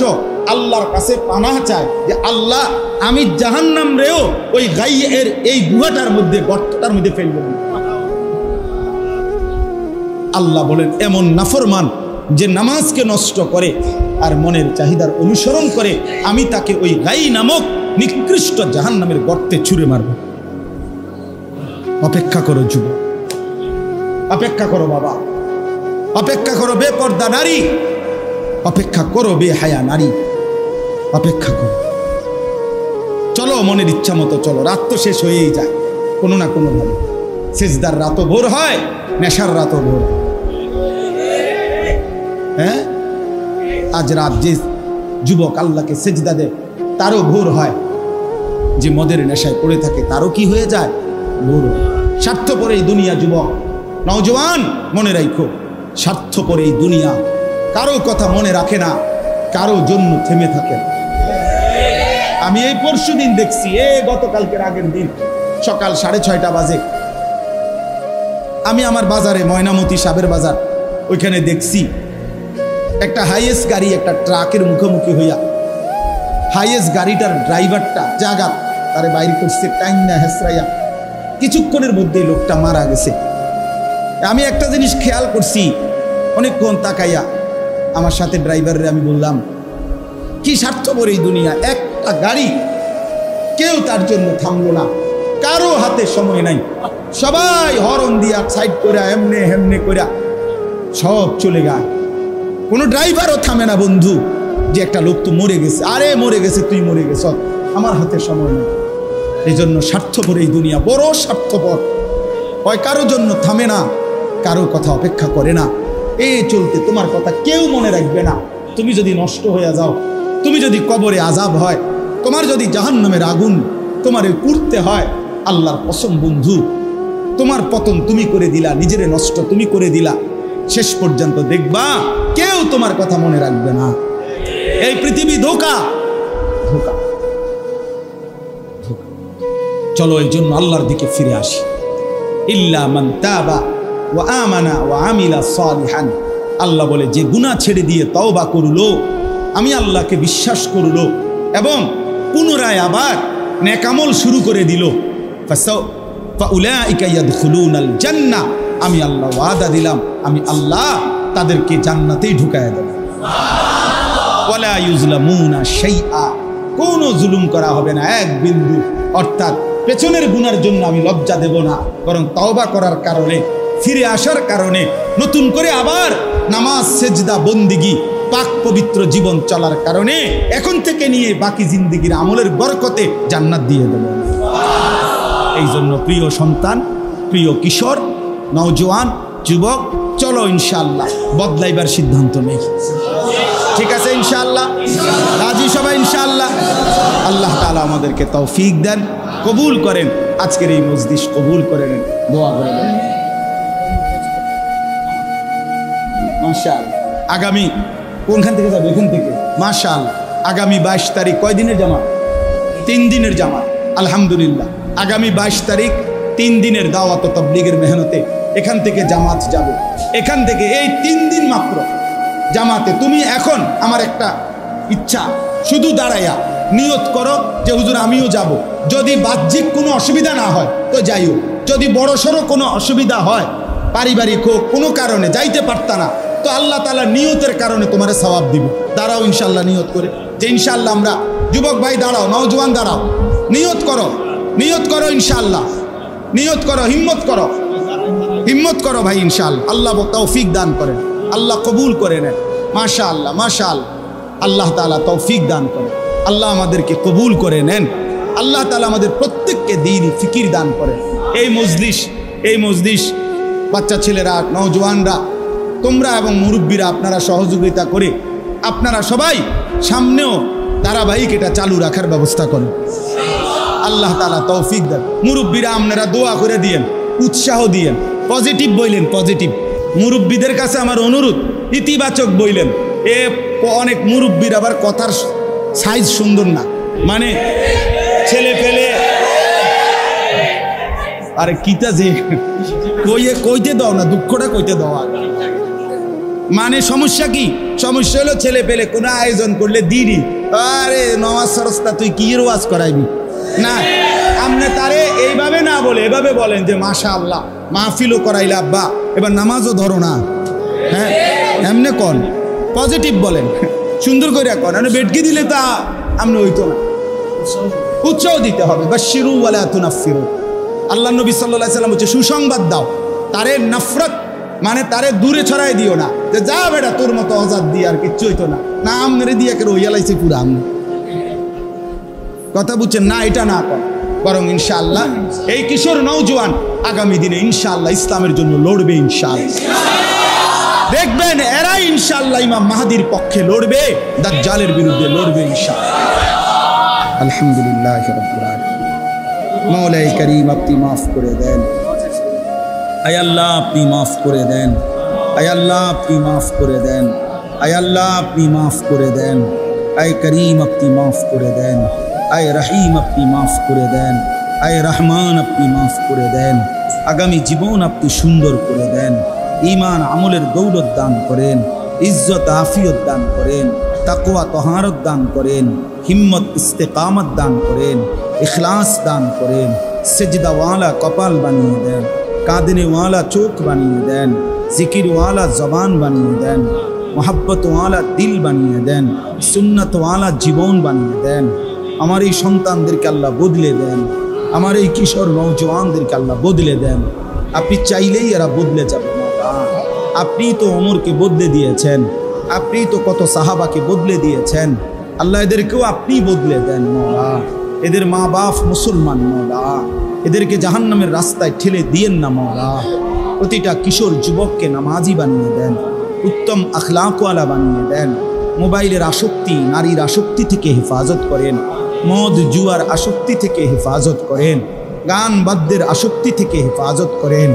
আল্লাহর কাছে পানাহ চায় যে আল্লাহ আমি জাহান্নাম রেও ওই গাইয়ের এই গুহাটার মধ্যে, গর্তটার মধ্যে ফেলব। আল্লাহ বলেন এমন নাফরমান যে নামাজকে নষ্ট করে আর মনের চাহিদার অনুসরণ করে, আমি তাকে ওই গাই নামক নিকৃষ্ট জাহান্নামের গর্তে ছুঁড়ে মারব। অপেক্ষা করো যুবক, অপেক্ষা করো বাবা, অপেক্ষা করো বেপর্দা নারী, অপেক্ষা করো বেহায়া নারী, অপেক্ষা করো। চলো মনের ইচ্ছা মতো চলো, রাত তো শেষ হয়েই যায় কোনো না কোনো ভাবে। সেজদার রাতও ভোর হয়, নেশার রাতও ভোর। হ্যাঁ, আজ রাত যে যুবক আল্লাহকে সেজদা দেয় তারও ভোর হয়, যে মদের নেশায় পড়ে থাকে তারও কি হয়ে যায়, ভোর। স্বার্থপর এই দুনিয়া যুবক, নওজওয়ান মনে রাখো, স্বার্থপর এই দুনিয়া, কারো কথা মনে রাখে না, কারো জন্য থেমে থাকে। আমি এই পরশুদিন দেখছি, গতকালকের আগের দিন সকাল 6:30 বাজে আমি আমার বাজারে, ময়নামতি সাবের বাজার, ওইখানে দেখছি একটা হাইয়েস্ট গাড়ি একটা ট্রাকের মুখোমুখি হইয়া, হাইয়েস্ট গাড়িটার ড্রাইভারটা জায়গা তারে বাইরে করছে টাইম না হেসরাইয়া, কিছুক্ষণের মধ্যে লোকটা মারা গেছে। আমি একটা জিনিস খেয়াল করছি, অনেকক্ষণ তাকাইয়া আমার সাথে ড্রাইভারের আমি বললাম, কি স্বার্থপর এই দুনিয়া, একটা গাড়ি কেউ তার জন্য থামলো না, কারো হাতে সময় নাই, সবাই হরন দিয়া সাইড করে এমনে হেমনে করে সব চলে যায়, কোনো ড্রাইভারও থামে না বন্ধু, যে একটা লোক তো মরে গেছে, আরে মরে গেছে, তুই মরে গেছ, আমার হাতে সময় নেই। এই জন্য স্বার্থপর এই দুনিয়া, বড় স্বার্থপর, হয় কারো জন্য থামে না, কারো কথা অপেক্ষা করে না। এই চলতে তোমার কথা কেউ মনে রাখবে না। তুমি যদি নষ্ট হয়ে যাও, তুমি যদি কবরে আযাব হয়, তোমার যদি জাহান্নামের আগুন তোমারে পুড়তে হয়, আল্লাহর কসম বন্ধু, তোমার পতন তুমি করে দিলা, নিজের নষ্ট তুমি করে দিলা, শেষ পর্যন্ত দেখবা কেউ তোমার কথা মনে রাখবে না। এই পৃথিবী ধোঁকা, ধোঁকা। চলো এই জন্য আল্লাহর দিকে ফিরে আসি। ইল্লা মান তাবা ওয়া আমানা ওয়া আমিলা সালিহান, আল্লাহ বলে যে গুনাহ ছেড়ে দিয়ে তওবা করলো, আমি আল্লাহকে বিশ্বাস করলো এবং পুনরায় আবার নেক আমল শুরু করে দিল, ফাউলাইকা ইয়াদখুলুনাল জান্নাহ, আমি আল্লাহ ওয়াদা দিলাম, আমি আল্লাহ তাদেরকে জান্নাতেই ঢুকায় দেব। ওয়ালা ইউজলামুনা শাইআ, কোনো জুলুম করা হবে না এক বিন্দু। অর্থাৎ পেছনের গুনার জন্য আমি লজ্জা দেব না, বরং তওবা করার কারণে, ফিরে আসার কারণে, নতুন করে আবার নামাজ সেজদা বন্দিগি পাক পবিত্র জীবন চলার কারণে এখন থেকে নিয়ে বাকি জিন্দেগির আমলের বরকতে জান্নাত দিয়ে দেব। এই জন্য প্রিয় সন্তান, প্রিয় কিশোর, নওজোয়ান, যুবক, চলো ইনশাআল্লাহ বদলাইবার সিদ্ধান্ত নেই। ঠিক আছে ইনশাআল্লাহ, রাজি সবাই ইনশাআল্লাহ। আল্লাহ তাআলা আমাদেরকে তৌফিক দেন, কবুল করেন, আজকের এই মজলিস কবুল করে নেন, দোয়া করে নেন। মাশাআল্লাহ, আগামী কোনখান থেকে যাবে? এখান থেকে। মাশাআল্লাহ, আগামী 22 তারিখ, কয় দিনের জামাত? 3 দিনের জামাত। আলহামদুলিল্লাহ, আগামী 22 তারিখ 3 দিনের দাওয়াত ও তাবলীগের মেহনতে এখান থেকে জামাত যাবে। এখান থেকে এই 3 দিন মাত্র জামাতে তুমি এখন, আমার একটা ইচ্ছা, শুধু দাঁড়াইয়া নিয়ত করো যে হুজুর আমিও যাব। যদি বাহ্যিক কোনো অসুবিধা না হয় তো যাইও, যদি বড়সড় কোনো অসুবিধা হয়, পারিবারিক হোক, কোনো কারণে যাইতে পারতা না, তো আল্লাহ তাআলা নিয়তের কারণে তোমারে সওয়াব দিব। দাঁড়াও ইনশাআল্লাহ নিয়ত করে যে ইনশাআল্লাহ আমরা, যুবক ভাই দাঁড়াও, নওজোয়ান দাঁড়াও, নিয়ত করো, নিয়ত করো ইনশাআল্লাহ, নিয়ত করো, হিম্মত করো, হিম্মত করো ভাই ইনশাআল্লাহ। আল্লাহ তৌফিক দান করেন, আল্লাহ কবুল করে নেন। মাশাআল্লাহ, মাশাআল্লাহ, আল্লাহ তাআলা তৌফিক দান করেন, আল্লাহ আমাদেরকে কবুল করে নেন, আল্লাহ তাআলা আমাদের প্রত্যেককে দ্বীনি ফিকির দান করেন। এই মজলিস বাচ্চা ছেলেরা, নওজোয়ানরা, তোমরা এবং মুরব্বীরা আপনারা সহযোগিতা করে আপনারা সবাই সামনেও ধারাবাহিক এটা চালু রাখার ব্যবস্থা করেন। আল্লাহ তাআলা তৌফিক দেন। মুরব্বীরা আপনারা দোয়া করে দিয়েন, উৎসাহ দিয়েন, পজিটিভ বইলেন, পজিটিভ। মুরব্বীদের কাছে আমার অনুরোধ, ইতিবাচক বইলেন। অনেক মুরব্বীর আবার কথার সাইজ সুন্দর না, মানে ছেলে পেলে আরে কিতা যে কইতে দাও না, দুঃখটা কইতে দাও। মানে সমস্যা কি? সমস্যা হলো ছেলে পেলে কোনো আয়োজন করলে দিদি আরে নওয়াজ সরস্তা তুই কি ওয়াজ করাইবি না, আপনি তারে এইভাবে না বলে এভাবে বলেন যে মাশাআল্লাহ মাহফিলও করাইলে আব্বা, এবার নামাজও ধরো না। হ্যাঁ, এমনি কন, পজিটিভ বলেন, সুন্দর করে কন। আপনি বেটকি দিলে তা আপনি হইতো না, উৎসাহ দিতে হবে। বাশশিরু ওয়ালা তুনাফফিরু। আল্লাহ নবী সাল্লাল্লাহু আলাইহি সাল্লাম বলছে সুসংবাদ দাও, তারে নফরত মানে তারে দূরে ছড়াই দিও না, যে যা বেটা তোর মতো অজাত দিয়ে আর কিচ্ছু হইতো না, না আমনে দিয়ে কে রইয়ালাইছে পুরা আমনে। কথা বুঝছেন না? এটা না কর, বরং ইনশাআল্লাহ এই কিশোর নওজোয়ান আগামী দিনে ইনশাআল্লাহ ইসলামের জন্য লড়বে। ইনশাআল্লাহ দেখবেন এরাই ইনশাআল্লাহ ইমাম মাহদির পক্ষে লড়বে, দাজ্জালের বিরুদ্ধে লড়বে ইনশাআল্লাহ। আলহামদুলিল্লাহ রাব্বিল আলামিন। মওলাই করিম আপনি মাফ করে দেন, আয় আল্লাহ আপনি মাফ করে দেন, আয় আল্লাহ আপনি মাফ করে দেন, আয় আল্লাহ আপনি মাফ করে দেন, আয় করিম আপনি মাফ করে দেন, আয় রহিম আপনি মাফ করে দেন, আয় রহমান আপনি মাফ করে দেন। আগামী জীবন আপনি সুন্দর করে দেন, ঈমান আমলের দৌলত দান করেন, ইজ্জত আফিয়ত দান করেন, তাকওয়া তহারত দান করেন, হিম্মত ইস্তেকামত দান করেন, ইখলাস দান করেন, সেজদাওয়ালা কপাল বানিয়ে দেন, কাঁদনেওয়ালা চোখ বানিয়ে দেন, জিকিরওয়ালা জবান বানিয়ে দেন, মোহাব্বতওয়ালা দিল বানিয়ে দেন, সুন্নতওয়ালা জীবন বানিয়ে দেন। আমার এই সন্তানদেরকে আল্লাহ বদলে দেন, আমার এই কিশোর নওজোয়ানদেরকে আল্লাহ বদলে দেন। আপনি চাইলেই এরা বদলে যাবে না। আপনি তো ওমরকে বদলে দিয়েছেন, আপনি তো কত সাহাবাকে বদলে দিয়েছেন। আল্লাহ এদেরকেও আপনি বদলে দেন মওলা। এদের মা বাপ মুসলমান মওলা, এদেরকে জাহান্নামের রাস্তায় ঠেলে দিয়েন না মওলা। প্রতিটা কিশোর যুবককে নামাজি বানিয়ে দেন, উত্তম আখলাকওয়ালা বানিয়ে দেন। মোবাইলের আসক্তি, নারীর আসক্তি থেকে হেফাজত করেন, মদ জুয়ার আসক্তি থেকে হেফাজত করেন, গান বাদ্যের আসক্তি থেকে হেফাজত করেন।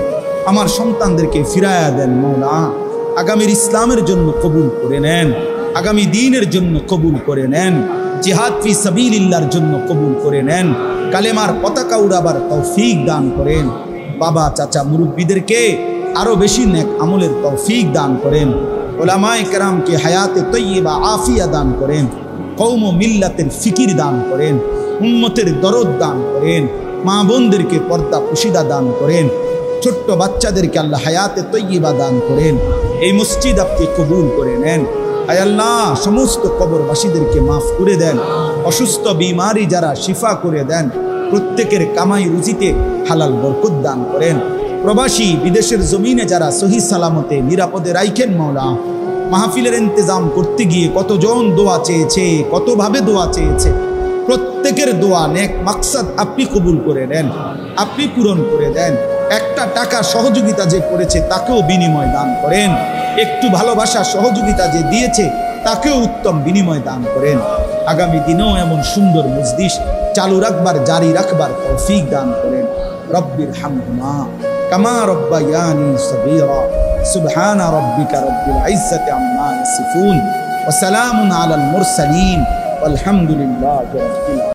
আমার সন্তানদেরকে ফিরায়া দেন মওলা। আগামীর ইসলামের জন্য কবুল করে নেন, আগামী দিনের জন্য কবুল করে নেন, জিহাদ ফি সাবিলিল্লাহর জন্য কবুল করে নেন, কালেমার পতাকা উড়াবার তৌফিক দান করেন। বাবা চাচা মুরব্বীদেরকে আরো বেশি নেক আমলের তৌফিক দান করেন। উলামায়ে কেরামকে হায়াতে তৈয়বা আফিয়া দান করেন, কওম ও মিল্লাতের ফিকির দান করেন, উম্মতের দরদ দান করেন, মা বোনদেরকে পর্দা পুশিদা দান করেন, ছোট্ট বাচ্চাদেরকে আল্লাহ হায়াতে তৈয়বা দান করেন। এই মসজিদ আপনি কবুল করে নেন। আয় আল্লাহ সমস্ত কবরবাসীদেরকে মাফ করে দেন, অসুস্থ বিমারি যারা শিফা করে দেন, প্রত্যেকের কামাই রুজিতে হালাল বরকত দান করেন। প্রবাসী বিদেশের জমিনে যারা সহি সালামতে নিরাপদে রাইখেন মওলা। মাহফিলের ইন্তজাম করতে গিয়ে কতজন দোয়া চেয়েছে, কতভাবে দোয়া চেয়েছে, প্রত্যেকের দোয়া নেক মাকসাদ আপনি কবুল করে নেন, আপনি পূরণ করে দেন। একটা টাকা সহযোগিতা যে করেছে তাকেও বিনিময় দান করেন, একটু ভালোবাসা সহযোগিতা যে দিয়েছে তাকেও উত্তম বিনিময় দান করেন। আগামী দিনেও এমন সুন্দর মজলিস চালু রাখবার, জারি রাখবার তৌফিক দান করেন। রব্বির হামহুমা কামা রব্বায়ানি সগীরা। সুবহানা রাব্বিকা রব্বিল ইজ্জাতি আম্মা ইয়াসিফুন ওয়া সালামুন আলাল মুরসালিন ওয়ালহামদুলিল্লাহি রাব্বিল আলামিন।